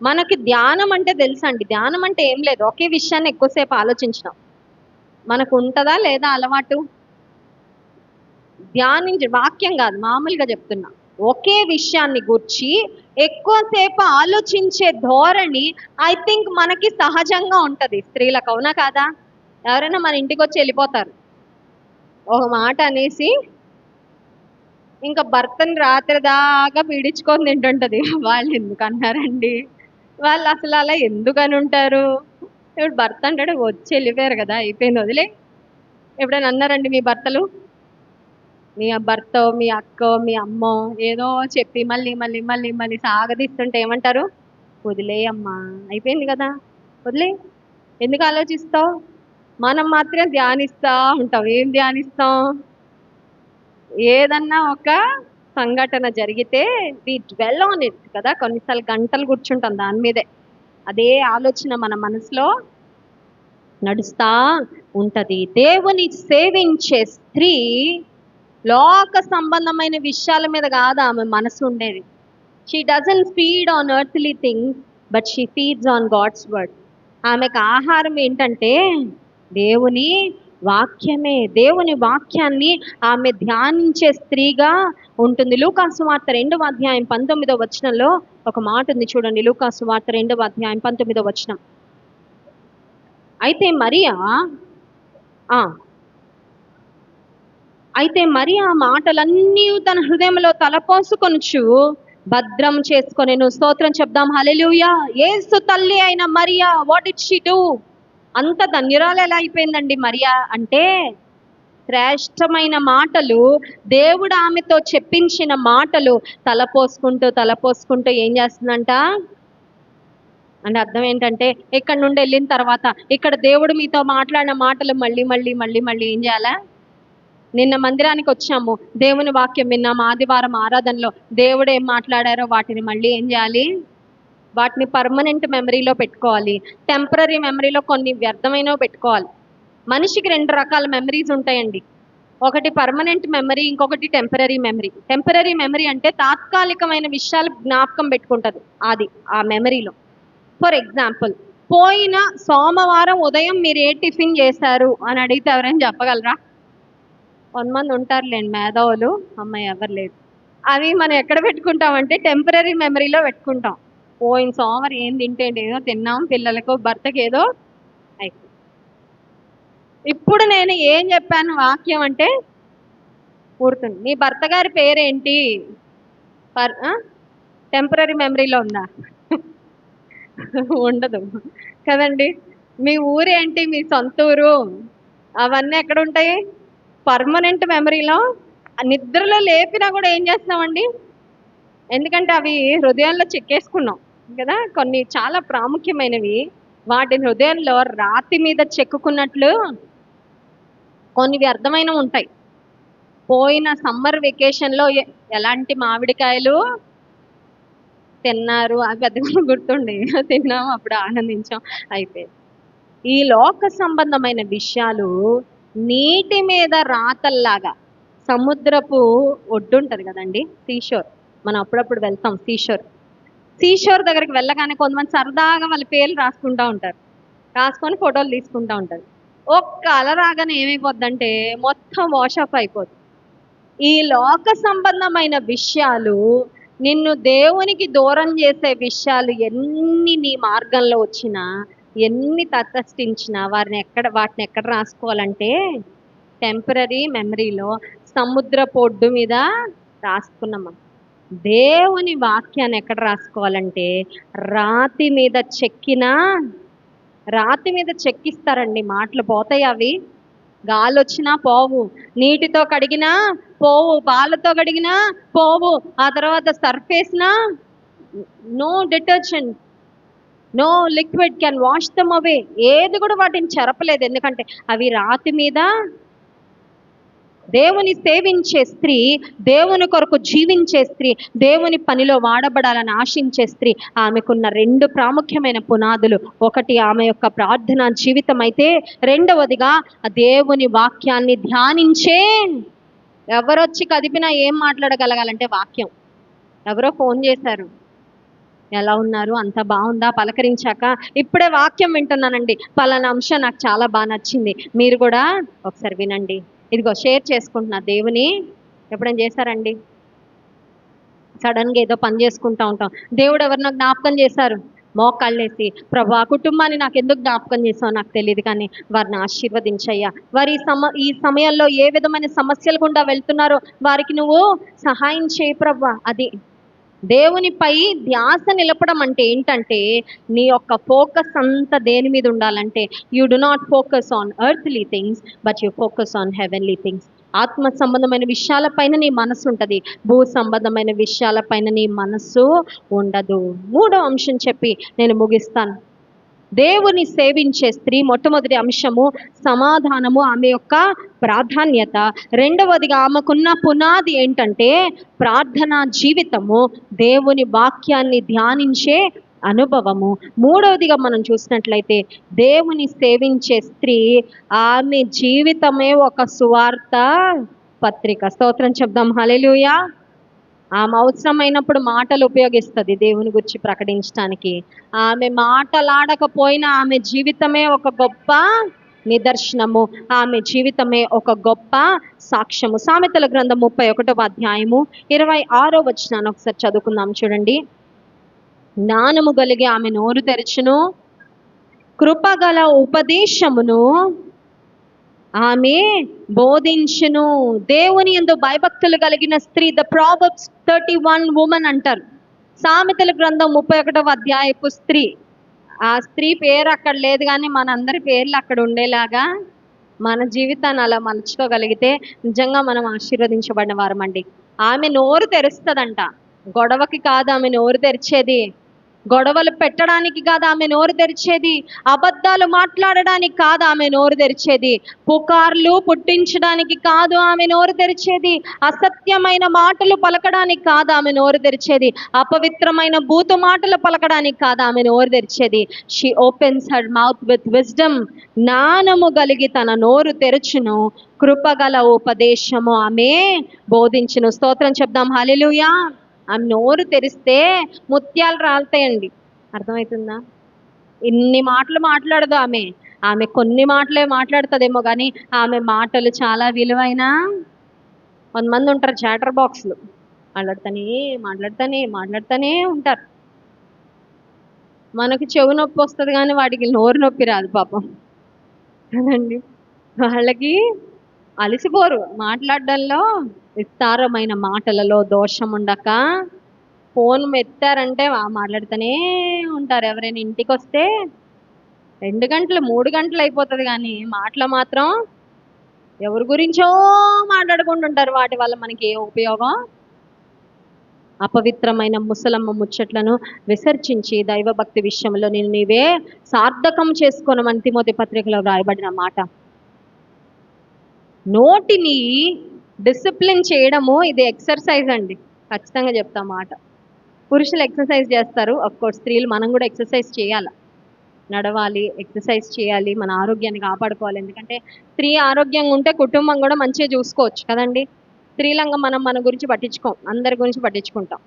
మనకి ధ్యానం అంటే తెలుసండి, ధ్యానం అంటే ఏం లేదు, ఒకే విషయాన్ని ఎక్కువసేపు ఆలోచించడం. మనకు ఉంటుందా లేదా అలవాటు? ధ్యానించి, వాక్యం కాదు, మామూలుగా చెప్తున్నా, ఒకే విషయాన్ని గురించి ఎక్కువసేపు ఆలోచించే ధోరణి ఐ థింక్ మనకి సహజంగా ఉంటుంది స్త్రీలకు, అవునా కాదా? ఎవరైనా మన ఇంటికి వచ్చి వెళ్ళిపోతారు, ఒక మాట అనేసి ఇంకా భర్తని రాత్రి దాకా పీడించుకొని తింటుంటుంది. వాళ్ళు ఎందుకు అన్నారండి, వాళ్ళు అసలు అలా ఎందుకని ఉంటారు? ఇప్పుడు భర్త అంటాడు వచ్చి వెళ్ళిపోయారు కదా, అయిపోయింది వదిలే. ఎప్పుడైనా అన్నారండి మీ భర్తలు? మీ భర్త, మీ అక్క, మీ అమ్మో ఏదో చెప్పి మళ్ళీ మళ్ళీ మళ్ళీ మళ్ళీ సాగదీస్తుంటే ఏమంటారు? వదిలేయమ్మా, అయిపోయింది కదా, వదిలే. ఎందుకు ఆలోచిస్తావు? మనం మాత్రం ధ్యానిస్తూ ఉంటాం. ఏం ధ్యానిస్తాం? ఏదన్నా ఒక సంఘటన జరిగితే వి డ్వెల్ ఆన్ ఇట్ కదా, కొన్నిసార్లు గంటలు కూర్చుంటాం దాని మీదే. అదే ఆలోచన మన మనసులో నడుస్తా ఉంటది. దేవుని సేవించే స్త్రీ లోక సంబంధమైన విషయాల మీద కాదు ఆమె మనసు ఉండేది. She doesn't feed on earthly things but she feeds on God's word. ఆమెకు ఆహారం ఏంటంటే దేవుని వాక్యమే. దేవుని వాక్యాన్ని ఆమె ధ్యానించే స్త్రీగా ఉంటుంది. లూకాసు వార్త 2వ అధ్యాయం 19వ వచనంలో ఒక మాట ఉంది చూడండి. లూకాసు వార్త 2వ అధ్యాయం 19వ వచనం. అయితే మరియా మాటలన్నీ తన హృదయంలో తలపోసుకొనుచు భద్రం చేసుకొనెను. స్తోత్రం చెప్దాం, హల్లెలూయా. యేసు తల్లి అయిన Mariya, what did she do? అంత ధన్యురాలు ఎలా అయిపోయిందండి మరియా అంటే, శ్రేష్టమైన మాటలు, దేవుడు ఆమెతో చెప్పించిన మాటలు తలపోసుకుంటూ ఏం చేస్తుందంట అంటే అర్థం ఏంటంటే, ఇక్కడ నుండి వెళ్ళిన తర్వాత ఇక్కడ దేవుడు మీతో మాట్లాడిన మాటలు మళ్ళీ మళ్ళీ మళ్ళీ మళ్ళీ ఏం చేయాలా? నిన్న మందిరానికి వచ్చాము, దేవుని వాక్యం విన్నాము, ఆదివారం ఆరాధనలో దేవుడు ఏం మాట్లాడారో వాటిని మళ్ళీ ఏం చేయాలి? వాటిని పర్మనెంట్ మెమరీలో పెట్టుకోవాలి. టెంపరరీ మెమరీలో కొన్ని వ్యర్థమైనవి పెట్టుకోవాలి. మనిషికి 2 రకాల మెమరీస్ ఉంటాయండి. ఒకటి పర్మనెంట్ మెమరీ, ఇంకొకటి టెంపరరీ మెమరీ. టెంపరరీ మెమరీ అంటే తాత్కాలికమైన విషయాలు జ్ఞాపకం పెట్టుకుంటుంది అది ఆ మెమరీలో. ఫర్ ఎగ్జాంపుల్, పోయిన సోమవారం ఉదయం మీరు ఏ టిఫిన్ చేశారు అని అడిగితే ఎవరైనా చెప్పగలరా? 100 మంది ఉంటారులేండి మేధావులు, అమ్మాయి ఎవరు లేదు. అవి మనం ఎక్కడ పెట్టుకుంటామంటే టెంపరరీ మెమరీలో పెట్టుకుంటాం. పోయిన సోమవారం ఏం తింటే ఏదో తిన్నాం, పిల్లలకు భర్తకి ఏదో అయిపోయింది. ఇప్పుడు నేను ఏం చెప్పాను వాక్యం అంటే గుర్తుంది. మీ భర్త గారి పేరేంటి? టెంపరరీ మెమరీలో ఉందా? ఉండదు కదండి. మీ ఊరేంటి? మీ సొంత ఊరు? అవన్నీ ఎక్కడ ఉంటాయి? పర్మనెంట్ మెమరీలో. నిద్రలో లేపినా కూడా ఏం చేస్తున్నామండి? ఎందుకంటే అవి హృదయంలో చెక్కేసుకున్నాం కదా. కొన్ని చాలా ప్రాముఖ్యమైనవి వాటిని హృదయంలో రాతి మీద చెక్కుకున్నట్లు కొన్ని వ్యర్థమైనవి ఉంటాయి. పోయిన సమ్మర్ వెకేషన్లో ఎలాంటి మామిడికాయలు తిన్నారు అవి పెద్దగా గుర్తుండే, తిన్నాము, అప్పుడు ఆనందించాం, అయిపోయింది. ఈ లోక సంబంధమైన విషయాలు నీటి మీద రాతల్లాగా, సముద్రపు ఒడ్డు ఉంటుంది కదండి, సీషోర్. మనం అప్పుడప్పుడు వెళ్తాం సీషోర్ దగ్గరికి వెళ్ళగానే కొంతమంది సరదాగా వాళ్ళ పేర్లు రాసుకుంటూ ఉంటారు, రాసుకొని ఫోటోలు తీసుకుంటూ ఉంటారు. ఒక్క అల రాగానే ఏమైపోద్దంటే మొత్తం వాష్ ఆఫ్ అయిపోద్ది. ఈ లోక సంబంధమైన విషయాలు నిన్ను దేవునికి దూరం చేసే విషయాలు ఎన్ని నీ మార్గంలో వచ్చినా, ఎన్ని తటస్థించినా వాటిని ఎక్కడ రాసుకోవాలంటే టెంపరరీ మెమరీలో సముద్ర పొడ్డు మీద రాసుకున్నాం. దేవుని వాక్యాన్ని ఎక్కడ రాసుకోవాలంటే రాతి మీద చెక్కిస్తారండి. మాటలు పోతాయి, అవి గాలి వచ్చినా పోవు, నీటితో కడిగినా పోవు, పాలతో కడిగినా పోవు, ఆ తర్వాత సర్ఫ్ వేసినా no detergent, no liquid can wash them away. ఏది కూడా వాటిని చెరపలేదు, ఎందుకంటే అవి రాతి మీద. దేవుని సేవించే స్త్రీ, దేవుని కొరకు జీవించే స్త్రీ, దేవుని పనిలో వాడబడాలని ఆశించే స్త్రీ, ఆమెకున్న 2 ప్రాముఖ్యమైన పునాదులు. ఒకటి ఆమె యొక్క ప్రార్థనా జీవితం అయితే, రెండవదిగా దేవుని వాక్యాన్ని ధ్యానించే. ఎవరొచ్చి కదిపినా ఏం మాట్లాడగలగాలంటే వాక్యం. ఎవరో ఫోన్ చేశారు, ఎలా ఉన్నారు, అంత బాగుందా, పలకరించాక ఇప్పుడే వాక్యం వింటున్నానండి, పలానా అంశం నాకు చాలా బాగా నచ్చింది, మీరు కూడా ఒకసారి వినండి, ఇదిగో షేర్ చేసుకుంటున్నా. దేవుని ఎప్పుడైనా చేశారండి? సడన్గా ఏదో పని చేసుకుంటా ఉంటాం, దేవుడు ఎవరినో జ్ఞాపకం చేశారు, మోకాళ్ళేసి ప్రభు ఆ కుటుంబాన్ని నాకు ఎందుకు జ్ఞాపకం చేసావు నాకు తెలియదు, కానీ వారిని ఆశీర్వదించయ్యా, వారి ఈ సమయంలో ఏ విధమైన సమస్యలు గుండా వెళ్తున్నారో వారికి నువ్వు సహాయం చేయి ప్రభు. అది దేవునిపై ధ్యాస నిలపడం అంటే ఏంటంటే, నీ యొక్క ఫోకస్ అంతా దేని మీద ఉండాలంటే, you do not focus on earthly things but you focus on heavenly things. ఆత్మ సంబంధమైన విషయాలపైన నీ మనసు ఉంటుంది, భూ సంబంధమైన విషయాలపైన నీ మనస్సు ఉండదు. 3వ అంశం చెప్పి నేను ముగిస్తాను. దేవుని సేవించే స్త్రీ మొట్టమొదటి అంశము సమాధానము, ఆమె యొక్క ప్రాధాన్యత. రెండవదిగా ఆమెకున్న పునాది ఏంటంటే ప్రార్థనా జీవితము, దేవుని వాక్యాన్ని ధ్యానించే అనుభవము. మూడవదిగా మనం చూసినట్లయితే దేవుని సేవించే స్త్రీ, ఆమె జీవితమే ఒక సువార్త పత్రిక. స్తోత్రం చెప్దాం, హల్లెలూయా. ఆమె అవసరమైనప్పుడు మాటలు ఉపయోగిస్తుంది దేవుని గురించి ప్రకటించడానికి. ఆమె మాటలాడకపోయినా ఆమె జీవితమే ఒక గొప్ప నిదర్శనము, ఆమె జీవితమే ఒక గొప్ప సాక్ష్యము. సామెతల గ్రంథం 31వ అధ్యాయము 26వ వచనాన్ని ఒకసారి చదువుకుందాం, చూడండి. జ్ఞానము కలిగి ఆమె నోరు తెరచును, కృపగల ఉపదేశమును ఆమె బోధించును. దేవుని యందు భయభక్తులు కలిగిన స్త్రీ, ద ప్రావర్బ్స్ 31 ఉమెన్ అంటారు. సామెతల గ్రంథం 31వ అధ్యాయపు స్త్రీ. ఆ స్త్రీ పేరు అక్కడ లేదు, కానీ మనందరి పేర్లు అక్కడ ఉండేలాగా మన జీవితాన్ని అలా మలుచుకోగలిగితే నిజంగా మనం ఆశీర్వదించబడిన వారమండి. ఆమె నోరు తెరుస్తుందంట, గొడవకి కాదు ఆమె నోరు తెరిచేది, గొడవలు పెట్టడానికి కాదు ఆమె నోరు తెరిచేది, అబద్ధాలు మాట్లాడడానికి కాదు ఆమె నోరు తెరిచేది, పుకార్లు పుట్టించడానికి కాదు ఆమె నోరు తెరిచేది, అసత్యమైన మాటలు పలకడానికి కాదు ఆమె నోరు తెరిచేది, అపవిత్రమైన బూతు మాటలు పలకడానికి కాదు ఆమె నోరు తెరిచేది. She opens her mouth with wisdom. జ్ఞానము కలిగి తన నోరు తెరచును, కృపగల ఉపదేశము ఆమె బోధించును. స్తోత్రం చెప్దాం. హల్లెలూయా. ఆమె నోరు తెరిస్తే ముత్యాలు రాలుతాయండి. అర్థమవుతుందా? ఇన్ని మాటలు మాట్లాడదు ఆమె. ఆమె కొన్ని మాటలే మాట్లాడుతుందేమో కానీ ఆమె మాటలు చాలా విలువైన. కొంతమంది ఉంటారు చాటర్ బాక్స్లు, మాట్లాడుతూనే మాట్లాడుతూనే మాట్లాడుతూనే ఉంటారు. మనకి చెవు నొప్పి వస్తుంది కానీ వాడికి నోరు నొప్పి రాదు పాపం కదండి. వాళ్ళకి అలసిపోరు మాట్లాడడంలో. విస్తారమైన మాటలలో దోషం ఉండక ఫోన్ ఎత్తారంటే మాట్లాడుతూనే ఉంటారు. ఎవరైనా ఇంటికి వస్తే 2 గంటలు 3 గంటలు అయిపోతుంది కానీ మాటలు మాత్రం ఎవరి గురించో మాట్లాడుకుంటుంటారు. వాటి వల్ల మనకి ఏ ఉపయోగం? అపవిత్రమైన ముసలమ్మ ముచ్చట్లను విసర్జించి దైవభక్తి విషయంలో నేను నీవే సార్థకం చేసుకోనమని తిమోతి పత్రికలో వ్రాయబడిన మాట. నోటిని డిసిప్లిన్ చేయడము ఇది ఎక్సర్సైజ్ అండి. ఖచ్చితంగా చెప్తా మాట. పురుషులు ఎక్సర్సైజ్ చేస్తారు, అఫ్కోర్స్ స్త్రీలు మనం కూడా ఎక్సర్సైజ్ చేయాలి, నడవాలి, ఎక్సర్సైజ్ చేయాలి, మన ఆరోగ్యాన్ని కాపాడుకోవాలి. ఎందుకంటే స్త్రీ ఆరోగ్యంగా ఉంటే కుటుంబం కూడా మంచిగా చూసుకోవచ్చు కదండి. స్త్రీలంగా మనం మన గురించి పట్టించుకోం, అందరి గురించి పట్టించుకుంటాం.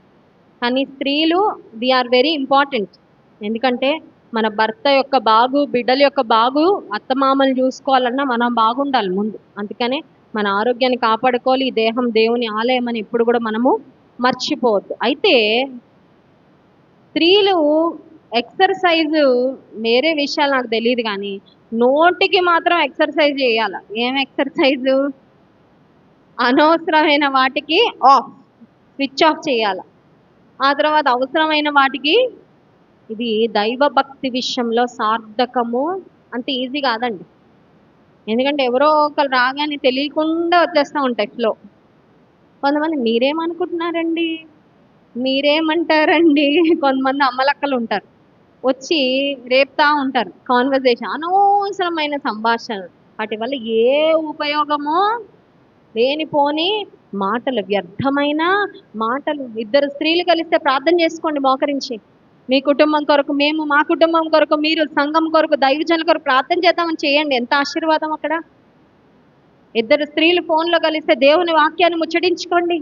కానీ స్త్రీలు ది ఆర్ వెరీ ఇంపార్టెంట్. ఎందుకంటే మన భర్త యొక్క బాగు, బిడ్డల యొక్క బాగు, అత్తమామలు చూసుకోవాలన్నా మనం బాగుండాలి ముందు. అందుకనే మన ఆరోగ్యాన్ని కాపాడుకోవాలి. ఈ దేహం దేవుని ఆలయం అని ఎప్పుడు కూడా మనము మర్చిపోవద్దు. అయితే స్త్రీలు ఎక్సర్సైజ్ వేరే విషయాలు నాకు తెలియదు కానీ నోటికి మాత్రం ఎక్సర్సైజ్ చేయాలి. ఏం ఎక్సర్సైజు? అనవసరమైన వాటికి స్విచ్ ఆఫ్ చేయాలి. ఆ తర్వాత అవసరమైన వాటికి. ఇది దైవభక్తి విషయంలో సార్థకము అంత ఈజీ కాదండి. ఎందుకంటే ఎవరో ఒకరు రాగానే తెలియకుండా వచ్చేస్తూ ఉంటాయి ఫ్లో. కొంతమంది మీరేమనుకుంటున్నారండి, మీరేమంటారండి, కొంతమంది అమ్మలక్కలు ఉంటారు, వచ్చి రేపుతా ఉంటారు. కాన్వర్జేషన్, అనవసరమైన సంభాషణలు, వాటి వల్ల ఏ ఉపయోగమో లేనిపోని మాటలు, వ్యర్థమైన మాటలు. 2 స్త్రీలు కలిస్తే ప్రార్థన చేసుకోండి మోకరించి. మీ కుటుంబం కొరకు మేము, మా కుటుంబం కొరకు మీరు, సంఘం కొరకు, దైవజనుల కొరకు ప్రార్థన చేద్దామని చేయండి. ఎంత ఆశీర్వాదం అక్కడ. 2 స్త్రీలు ఫోన్లో కలిస్తే దేవుని వాక్యాన్ని ముచ్చటించుకోండి.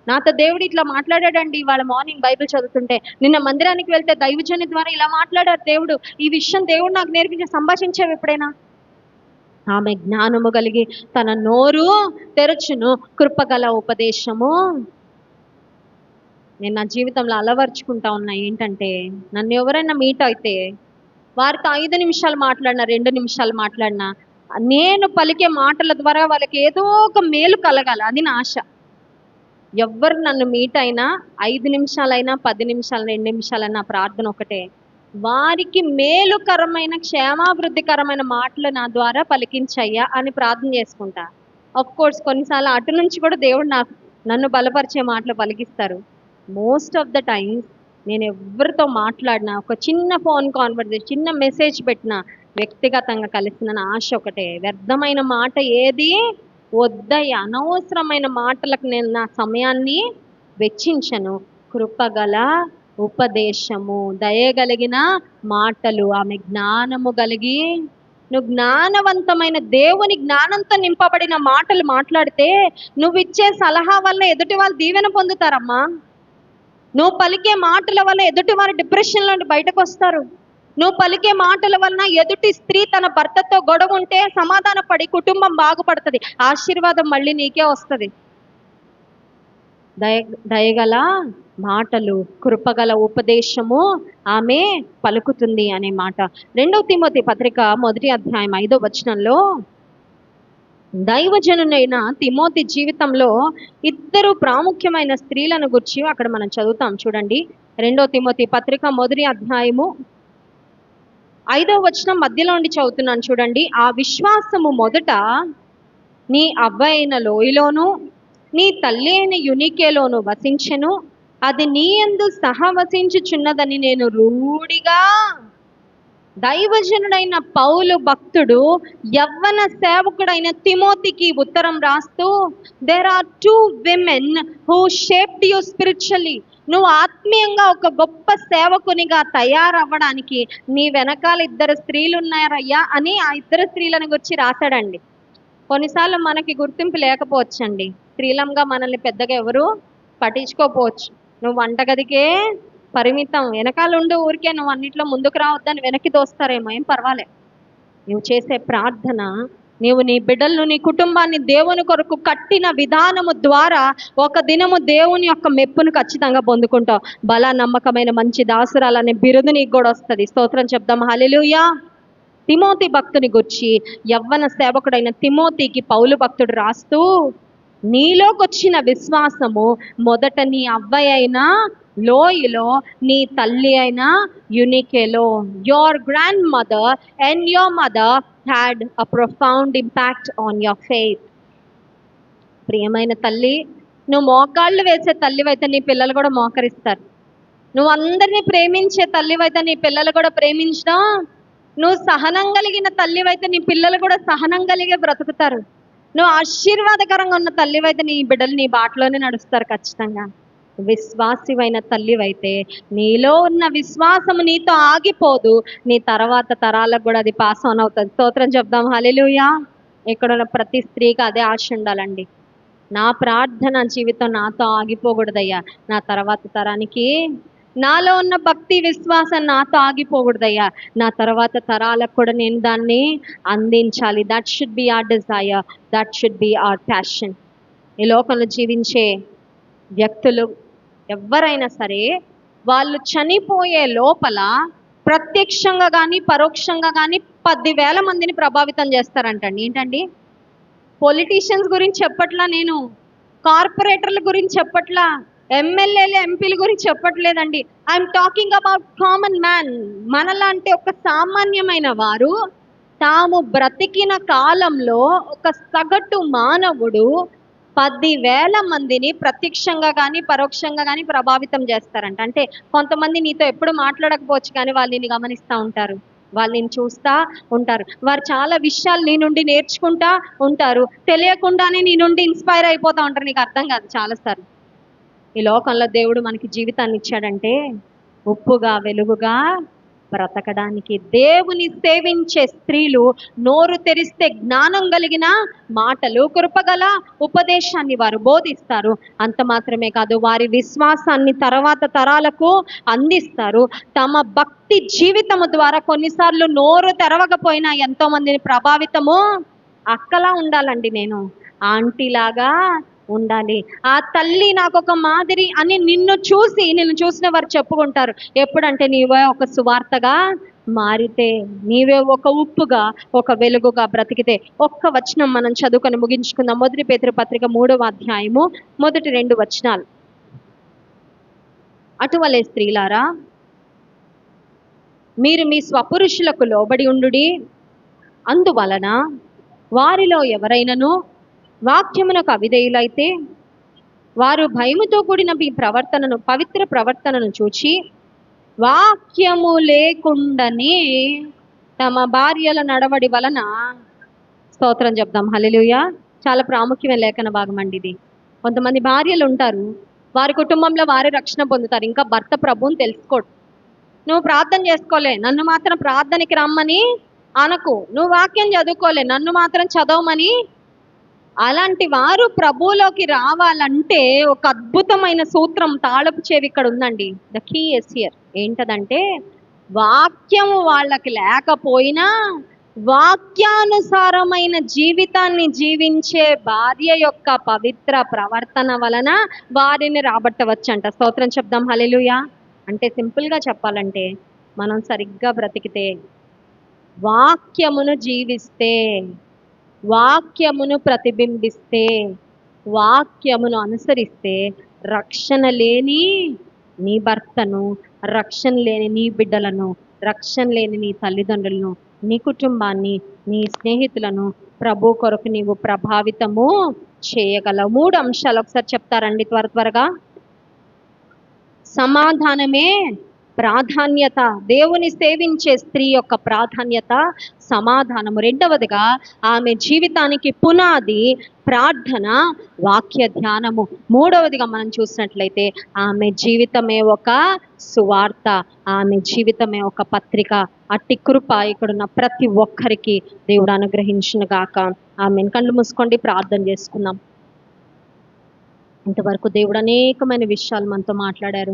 నాతో దేవుడు ఇట్లా మాట్లాడాడండి ఇవాళ మార్నింగ్ బైబిల్ చదువుతుంటే, నిన్న మందిరానికి వెళ్తే దైవజని ద్వారా ఇలా మాట్లాడారు దేవుడు, ఈ విషయం దేవుడు నాకు నేర్పించి సంభాషించావు ఎప్పుడైనా? ఆమె జ్ఞానము కలిగి తన నోరు తెరచును, కృపగల ఉపదేశము. నేను నా జీవితంలో అలవర్చుకుంటా ఉన్నా ఏంటంటే, నన్ను ఎవరైనా మీట్ అయితే వారితో 5 నిమిషాలు మాట్లాడినా, 2 నిమిషాలు మాట్లాడినా, నేను పలికే మాటల ద్వారా వాళ్ళకి ఏదో ఒక మేలు కలగాలి, అది నా ఆశ. ఎవ్వరు నన్ను మీట్ అయినా 5 నిమిషాలైనా 10 నిమిషాలు 2 నిమిషాలైనా ప్రార్థన ఒకటే, వారికి మేలుకరమైన క్షేమాభివృద్ధికరమైన మాటలు నా ద్వారా పలికించయ్యా అని ప్రార్థన చేసుకుంటా. కోర్స్ కొన్నిసార్లు అటు నుంచి కూడా దేవుడు నన్ను బలపరిచే మాటలు పలికిస్తారు. మోస్ట్ ఆఫ్ ద టైమ్స్ నేను ఎవరితో మాట్లాడినా, ఒక చిన్న ఫోన్ కాన్వర్సేషన్, చిన్న మెసేజ్ పెట్టినా, వ్యక్తిగతంగా కలిసిన ఆశ ఒకటే, వ్యర్థమైన మాట ఏది వద్దయ్య, అనవసరమైన మాటలకు నేను నా సమయాన్ని వెచ్చించను. కృపగల ఉపదేశము, దయగలిగిన మాటలు, ఆమె జ్ఞానము కలిగి. నువ్వు జ్ఞానవంతమైన దేవుని జ్ఞానంతో నింపబడిన మాటలు మాట్లాడితే నువ్వు ఇచ్చే సలహా వల్ల ఎదుటి వాళ్ళు దీవెన పొందుతారమ్మా. నువ్వు పలికే మాటల వల్ల ఎదుటి వారు డిప్రెషన్లో నుండి బయటకు వస్తారు. నువ్వు పలికే మాటల వలన ఎదుటి స్త్రీ తన భర్తతో గొడవ ఉంటే సమాధాన పడి కుటుంబం బాగుపడుతుంది, ఆశీర్వాదం మళ్ళీ నీకే వస్తుంది. దయగల మాటలు, కృపగల ఉపదేశము ఆమె పలుకుతుంది అనే మాట. 2 తిమోతి పత్రిక 1వ అధ్యాయం 5వ వచనంలో దైవజనునైన తిమోతి జీవితంలో 2 ప్రాముఖ్యమైన స్త్రీలను గురించి అక్కడ మనం చదువుతాం. చూడండి, 2 తిమోతి పత్రిక 1వ అధ్యాయము 5వ వచనం మధ్యలో ఉండి చదువుతున్నాను చూడండి. ఆ విశ్వాసము మొదట నీ అవ్వ అయిన లోయలోను నీ తల్లి అయిన యునికేలోను వసించెను, అది నీ యందు సహవసించుచున్నదని నేను రూఢిగా. దైవజనుడైన పౌలు భక్తుడు యవ్వన సేవకుడైన తిమోతికి ఉత్తరం రాస్తూ, there are two women who shaped you spiritually. నువ్వు ఆత్మీయంగా ఒక గొప్ప సేవకునిగా తయారవ్వడానికి నీ వెనకాల ఇద్దరు స్త్రీలు ఉన్నారయ్యా అని ఆ ఇద్దరు స్త్రీలను గురించి రాశాడండి. కొన్నిసార్లు మనకి గుర్తింపు లేకపోవచ్చండి. స్త్రీలంగా మనల్ని పెద్దగా ఎవరు పట్టించుకోపోవచ్చు. నువ్వు వంటగదికే పరిమితం, వెనకాల ఉండు, ఊరికే నువ్వు అన్నిట్లో ముందుకు రావద్దని వెనక్కి దోస్తారేమో, ఏం పర్వాలే. నువ్వు చేసే ప్రార్థన, నీవు నీ బిడ్డలను, నీ కుటుంబాన్ని దేవుని కొరకు కట్టిన విధానము ద్వారా ఒక దినము దేవుని యొక్క మెప్పును ఖచ్చితంగా పొందుకుంటావు. బల నమ్మకమైన మంచి దాసురాలనే బిరుదు నీకు కూడా వస్తుంది. స్తోత్రం చెప్దాం, హల్లెలూయా. తిమోతి భక్తుని గురించి యవ్వన సేవకుడైన తిమోతికి పౌలు భక్తుడు రాస్తూ, నీలోకొచ్చిన విశ్వాసము మొదట నీ అవ్వయ్య అయిన లోయలో, నీ తల్లి అయిన యునికేలో. Your grandmother and your mother had a profound impact on your faith. ప్రియమైన తల్లి, నువ్వు మోకాళ్ళు వేసే తల్లివైతే నీ పిల్లలు కూడా మోకరిస్తారు. నువ్వు అందరినీ ప్రేమించే తల్లివైతే నీ పిల్లలు కూడా ప్రేమించడం. నువ్వు సహనం కలిగిన తల్లివైతే నీ పిల్లలు కూడా సహనం కలిగే బ్రతుకుతారు. నువ్వు ఆశీర్వాదకరంగా ఉన్న తల్లివైతే నీ బిడ్డలు నీ బాటలోనే నడుస్తారు ఖచ్చితంగా. విశ్వాసివైన తల్లివైతే నీలో ఉన్న విశ్వాసము నీతో ఆగిపోదు, నీ తర్వాత తరాలకు కూడా అది పాస్ ఆన్ అవుతుంది. స్తోత్రం చెప్దాం, హల్లెలూయా. ఇక్కడ ఉన్న ప్రతి స్త్రీకి అదే ఆశ ఉండాలండి. నా ప్రార్థన జీవితం నాతో ఆగిపోకూడదయ్యా, నా తర్వాత తరానికి నాలో ఉన్న భక్తి విశ్వాసం నాతో ఆగిపోకూడదయ్యా, నా తర్వాత తరాలకు కూడా నేను దాన్ని అందించాలి. That should be our Dzire, that should be our passion. ఈ లోకంలో జీవించే వ్యక్తులు ఎవరైనా సరే, వాళ్ళు చనిపోయే లోపల ప్రత్యక్షంగా కానీ పరోక్షంగా కానీ 10,000 మందిని ప్రభావితం చేస్తారంటండి. ఏంటండి? పొలిటీషియన్స్ గురించి చెప్పట్లా నేను, కార్పొరేటర్ల గురించి చెప్పట్లా, ఎమ్మెల్యేలు ఎంపీల గురించి చెప్పట్లేదండి. I'm talking about common man. మనలాంటి ఒక సామాన్యమైన వారు తాము బ్రతికిన కాలంలో ఒక సగటు మానవుడు 10,000 మందిని ప్రత్యక్షంగా కానీ పరోక్షంగా కానీ ప్రభావితం చేస్తారంట. అంటే కొంతమంది నీతో ఎప్పుడు మాట్లాడకపోవచ్చు, కానీ వాళ్ళు నిన్ను గమనిస్తూ ఉంటారు, వాళ్ళు నేను చూస్తూ ఉంటారు, వారు చాలా విషయాలు నీ నుండి నేర్చుకుంటా ఉంటారు, తెలియకుండానే నీ నుండి ఇన్స్పైర్ అయిపోతూ ఉంటారు. నీకు అర్థం కాదు చాలాసార్లు. ఈ లోకంలో దేవుడు మనకి జీవితాన్ని ఇచ్చాడంటే ఉప్పుగా వెలుగుగా బ్రతకడానికి. దేవుని సేవించే స్త్రీలు నోరు తెరిస్తే జ్ఞానం కలిగిన మాటలు, కృపగల ఉపదేశాన్ని వారు బోధిస్తారు. అంత మాత్రమే కాదు, వారి విశ్వాసాన్ని తర్వాత తరాలకు అందిస్తారు. తమ భక్తి జీవితము ద్వారా కొన్నిసార్లు నోరు తెరవకపోయినా ఎంతో మందిని ప్రభావితము. అక్కలా ఉండాలండి, నేను ఆంటీలాగా ఉండాలి, ఆ తల్లి నాకు ఒక మాదిరి అని నిన్ను చూసిన వారు చెప్పుకుంటారు. ఎప్పుడంటే నీవే ఒక సువార్తగా మారితే, నీవే ఒక ఉప్పుగా ఒక వెలుగుగా బ్రతికితే. ఒక్క వచనం మనం చదువుకొని ముగించుకుందాం. 1 పేతురు పత్రిక 3వ అధ్యాయము మొదటి 2 వచనాలు. అటువలే స్త్రీలారా, మీరు మీ స్వపురుషులకు లోబడి ఉండుడి. అందువలన వారిలో ఎవరైనను వాక్యమునకు అవిధేయులైతే వారు భయముతో కూడిన మీ ప్రవర్తనను, పవిత్ర ప్రవర్తనను చూచి వాక్యము లేకుండానే తమ భార్యల నడవడి వలన. స్తోత్రం చెప్దాం, హల్లెలూయా. చాలా ప్రాముఖ్యమైన లేఖన భాగం అండి ఇది. కొంతమంది భార్యలు ఉంటారు, వారి కుటుంబంలో వారే రక్షణ పొందుతారు, ఇంకా భర్త ప్రభువుని తెలుసుకోడు. నువ్వు ప్రార్థన చేసుకోలే, నన్ను మాత్రం ప్రార్థనకి రమ్మని అనకు. నువ్వు వాక్యం చదువుకోలే, నన్ను మాత్రం చదవమని. అలాంటి వారు ప్రభువులోకి రావాలంటే ఒక అద్భుతమైన సూత్రం, తాళపు చెవి ఇక్కడ ఉందండి. The key is here. ఏంటదంటే, వాక్యము వాళ్ళకి లేకపోయినా వాక్యానుసారమైన జీవితాన్ని జీవించే భార్య యొక్క పవిత్ర ప్రవర్తన వలన వారిని రాబట్టవచ్చంట. స్తోత్రం చెప్దాం, హల్లెలూయా. అంటే సింపుల్గా చెప్పాలంటే, మనం సరిగ్గా బ్రతికితే, వాక్యమును జీవిస్తే, వాక్యమును ప్రతిబింబిస్తే, వాక్యమును అనుసరిస్తే, రక్షణ లేని నీ భర్తను, రక్షణ లేని నీ బిడ్డలను, రక్షణ లేని నీ తల్లిదండ్రులను, నీ కుటుంబాన్ని, నీ స్నేహితులను ప్రభు కొరకు నీవు ప్రభావితము చేయగలవు. 3 అంశాలు ఒకసారి చెప్తారండి త్వరగా. సమాధానమే ప్రాధాన్యత. దేవుని సేవించే స్త్రీ యొక్క ప్రాధాన్యత సమాధానము. రెండవదిగా ఆమె జీవితానికి పునాది ప్రార్థన, వాక్య ధ్యానము. మూడవదిగా మనం చూసినట్లయితే ఆమె జీవితమే ఒక సువార్త, ఆమె జీవితమే ఒక పత్రిక. అట్టి కృప ఇక్కడున్న ప్రతి ఒక్కరికి దేవుడు అనుగ్రహించును గాక. ఆమె కళ్ళు మూసుకోండి, ప్రార్థన చేసుకుందాం. ఇంతవరకు దేవుడు అనేకమైన విషయాలు మనతో మాట్లాడారు.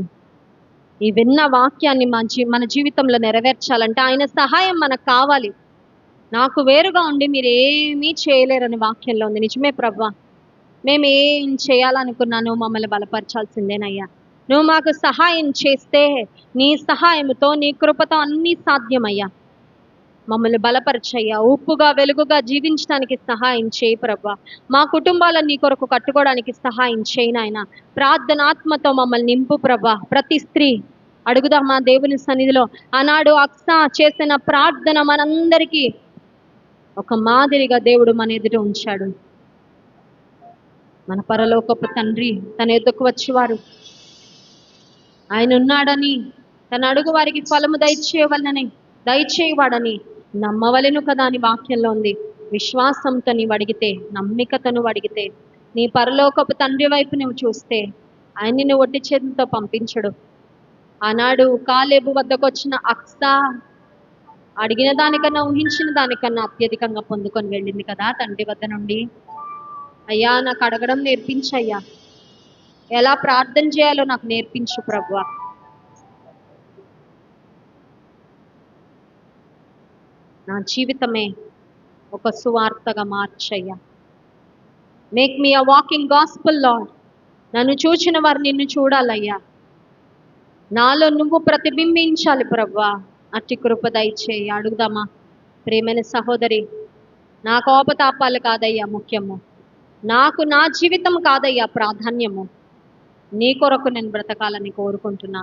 ఈ విన్న వాక్యాన్ని మన జీవితంలో నెరవేర్చాలంటే ఆయన సహాయం మనకు కావాలి. నాకు వేరుగా ఉండి మీరు ఏమీ చేయలేరని వాక్యంలో ఉంది. నిజమే ప్రభా, మేము ఏం చేయాలనుకున్నాను మమ్మల్ని బలపరచాల్సిందేనయ్యా. నువ్వు మాకు సహాయం చేస్తే నీ సహాయంతో నీ కృపతో అన్నీ సాధ్యమయ్యా. మమ్మల్ని బలపరచయ్యా. ఉప్పుగా వెలుగుగా జీవించడానికి సహాయం చేయి ప్రభా. మా కుటుంబాలను నీ కొరకు కట్టుకోవడానికి సహాయం చేయి నాయన. ప్రార్థనాత్మతో మమ్మల్ని నింపు ప్రభా. ప్రతి స్త్రీ అడుగుదాం మా దేవుని సన్నిధిలో. ఆనాడు అక్సా చేసిన ప్రార్థన మనందరికీ ఒక మాదిరిగా దేవుడు మన ఎదుట ఉంచాడు. మన పరలోకపు తండ్రి తన ఎదుకు వచ్చేవారు, ఆయన ఉన్నాడని, తన అడుగు వారికి ఫలము దయచేయవాడని నమ్మవలెను కదా అని వాక్యంలో ఉంది. విశ్వాసంతో నీవు అడిగితే, నమ్మికతో నువ్వు అడిగితే, నీ పరలోకపు తండ్రి వైపు నువ్వు చూస్తే ఆయన్ని నువ్వు ఒట్టి చేతితో పంపించడు. ఆనాడు కాలేబు వద్దకు వచ్చిన అక్సా అడిగిన దానికన్నా ఊహించిన దానికన్నా అత్యధికంగా పొందుకొని వెళ్ళింది కదా తండ్రి వద్ద నుండి. అయ్యా నాకు అడగడం నేర్పించయ్యా, ఎలా ప్రార్థన చేయాలో నాకు నేర్పించు ప్రభువా. నా జీవితమే ఒక సువార్తగా మార్చయ్యా. Make me a walking gospel Lord. నన్ను చూచిన వారు నిన్ను చూడాలయ్యా. నాలో నువ్వు ప్రతిబింబించాలి ప్రభువా. అట్టి కృప దయచేయి. అడుగుదామా? ప్రేమైన సహోదరి, నా కోపతాపాలు కాదయ్యా ముఖ్యము, నాకు నా జీవితం కాదయ్యా ప్రాధాన్యము. నీ కొరకు నేను బ్రతకాలని కోరుకుంటున్నా,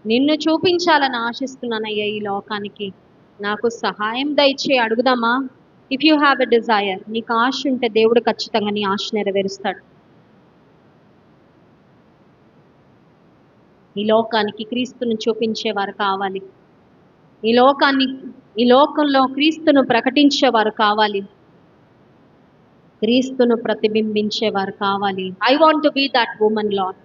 నిన్ను చూపించాలని ఆశిస్తున్నానయ్యా ఈ లోకానికి. నాకు సహాయం దయచేయి. అడుగుదామా? If you have a desire, నీకు ఆశ ఉంటే దేవుడు ఖచ్చితంగా నీ ఆశ నెరవేరుస్తాడు. ఈ లోకానికి క్రీస్తును చూపించేవారు కావాలి. ఈ లోకంలో క్రీస్తును ప్రకటించేవారు కావాలి. క్రీస్తును ప్రతిబింబించేవారు కావాలి. I want to be that woman Lord.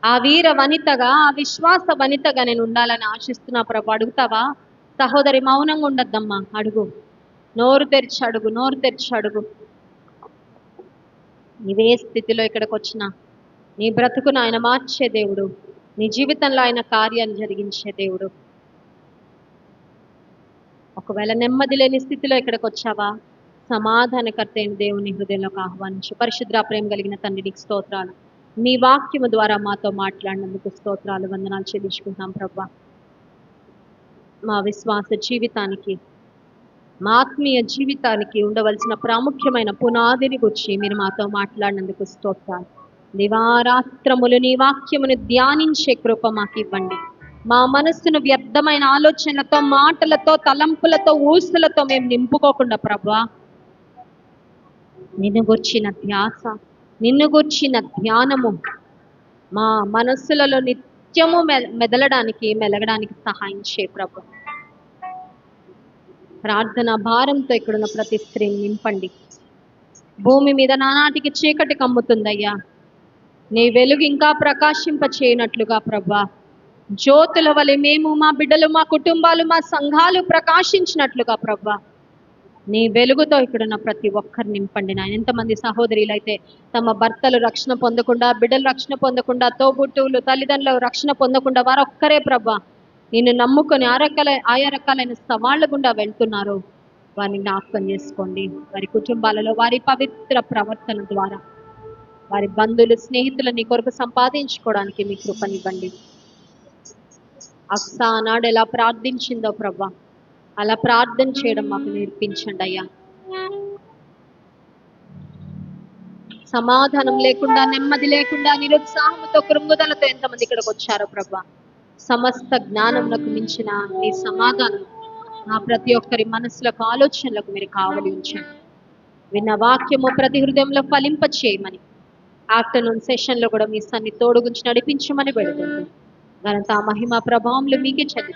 ఆ వీర వనితగా, ఆ విశ్వాస వనితగా నేను ఉండాలని ఆశిస్తున్నా ప్రభు. అడుగుతావా? సహోదరి, మౌనంగా ఉండద్దమ్మా. అడుగు, నోరు తెరిచి అడుగు, నోరు తెరిచి అడుగు. నీవే స్థితిలో ఇక్కడికి వచ్చినా నీ బ్రతుకును ఆయన మార్చే దేవుడు, నీ జీవితంలో ఆయన కార్యాన్ని జరిగించే దేవుడు. ఒకవేళ నెమ్మది లేని స్థితిలో ఇక్కడికి వచ్చావా? సమాధానకర్త అయిన దేవుని హృదయంలోకి ఆహ్వానించు. పరిశుద్ధ ప్రేమ కలిగిన తండ్రి, నీకు స్తోత్రాలు. మీ వాక్యము ద్వారా మాతో మాట్లాడినందుకు స్తోత్రాలు, వందనాలు చెల్లించుకుంటాం ప్రభా. మా విశ్వాస జీవితానికి, మా ఆత్మీయ జీవితానికి ఉండవలసిన ప్రాముఖ్యమైన పునాదిని గురించి మీరు మాతో మాట్లాడినందుకు స్తోత్రాలు. దివారాత్రములు నీ వాక్యమును ధ్యానించే కృప మాకు ఇవ్వండి. మా మనస్సును వ్యర్థమైన ఆలోచనలతో, మాటలతో, తలంపులతో, ఊసులతో మేము నింపుకోకుండా ప్రభా, నిన్ను గుర్చిన ధ్యాస, నిన్ను గుర్చిన ధ్యానము మా మనస్సులలో నిత్యము మెలగడానికి సహాయం చే ప్రభు. ప్రార్థన భారంతో ఇక్కడున్న ప్రతి స్త్రీని నింపండి. భూమి మీద నానాటికి చీకటి కమ్ముతుందయ్యా, నీ వెలుగు ఇంకా ప్రకాశింప చేయనట్లుగా ప్రభా, జ్యోతుల వలె మేము, మా బిడ్డలు, మా కుటుంబాలు, మా సంఘాలు ప్రకాశించినట్లుగా ప్రభా, నీ వెలుగుతో ఇక్కడున్న ప్రతి ఒక్కరు నింపండి నాయన. ఎంతమంది సహోదరులు అయితే తమ భర్తలు రక్షణ పొందకుండా, బిడ్డలు రక్షణ పొందకుండా, తోబుట్టువులు, తల్లిదండ్రులు రక్షణ పొందకుండా వారొక్కరే ప్రభా నిన్ను నమ్ముకొని ఆయా రకాలైన సవాళ్ళ గుండా వెళ్తున్నారు, వారిని జ్ఞాపకం చేసుకోండి. వారి కుటుంబాలలో వారి పవిత్ర ప్రవర్తన ద్వారా వారి బంధువులు, స్నేహితులు నీ కొరకు సంపాదించుకోవడానికి మీ కృపనివ్వండి. అక్సా నాడు ఎలా ప్రార్థించిందో ప్రభా, అలా ప్రార్థన చేయడం మాకు నేర్పించండి అయ్యా. సమాధానం లేకుండా, నెమ్మది లేకుండా, నిరుత్సాహంతో, కృంగుదలతో ఎంతమంది ఇక్కడికి వచ్చారో ప్రభా, సమస్త జ్ఞానంలోకి మించిన నీ సమాధానం నా ప్రతి ఒక్కరి మనసులకు, ఆలోచనలకు మీరు కావలి ఉంచండి. విన్న వాక్యము ప్రతి హృదయంలో ఫలింప చేయమని, ఆఫ్టర్నూన్ సెషన్లో కూడా మీ సన్ని తోడుగుంచి నడిపించమని పెడుతుంది. ఘనత మహిమ ప్రభావములు మీకే చెల్లి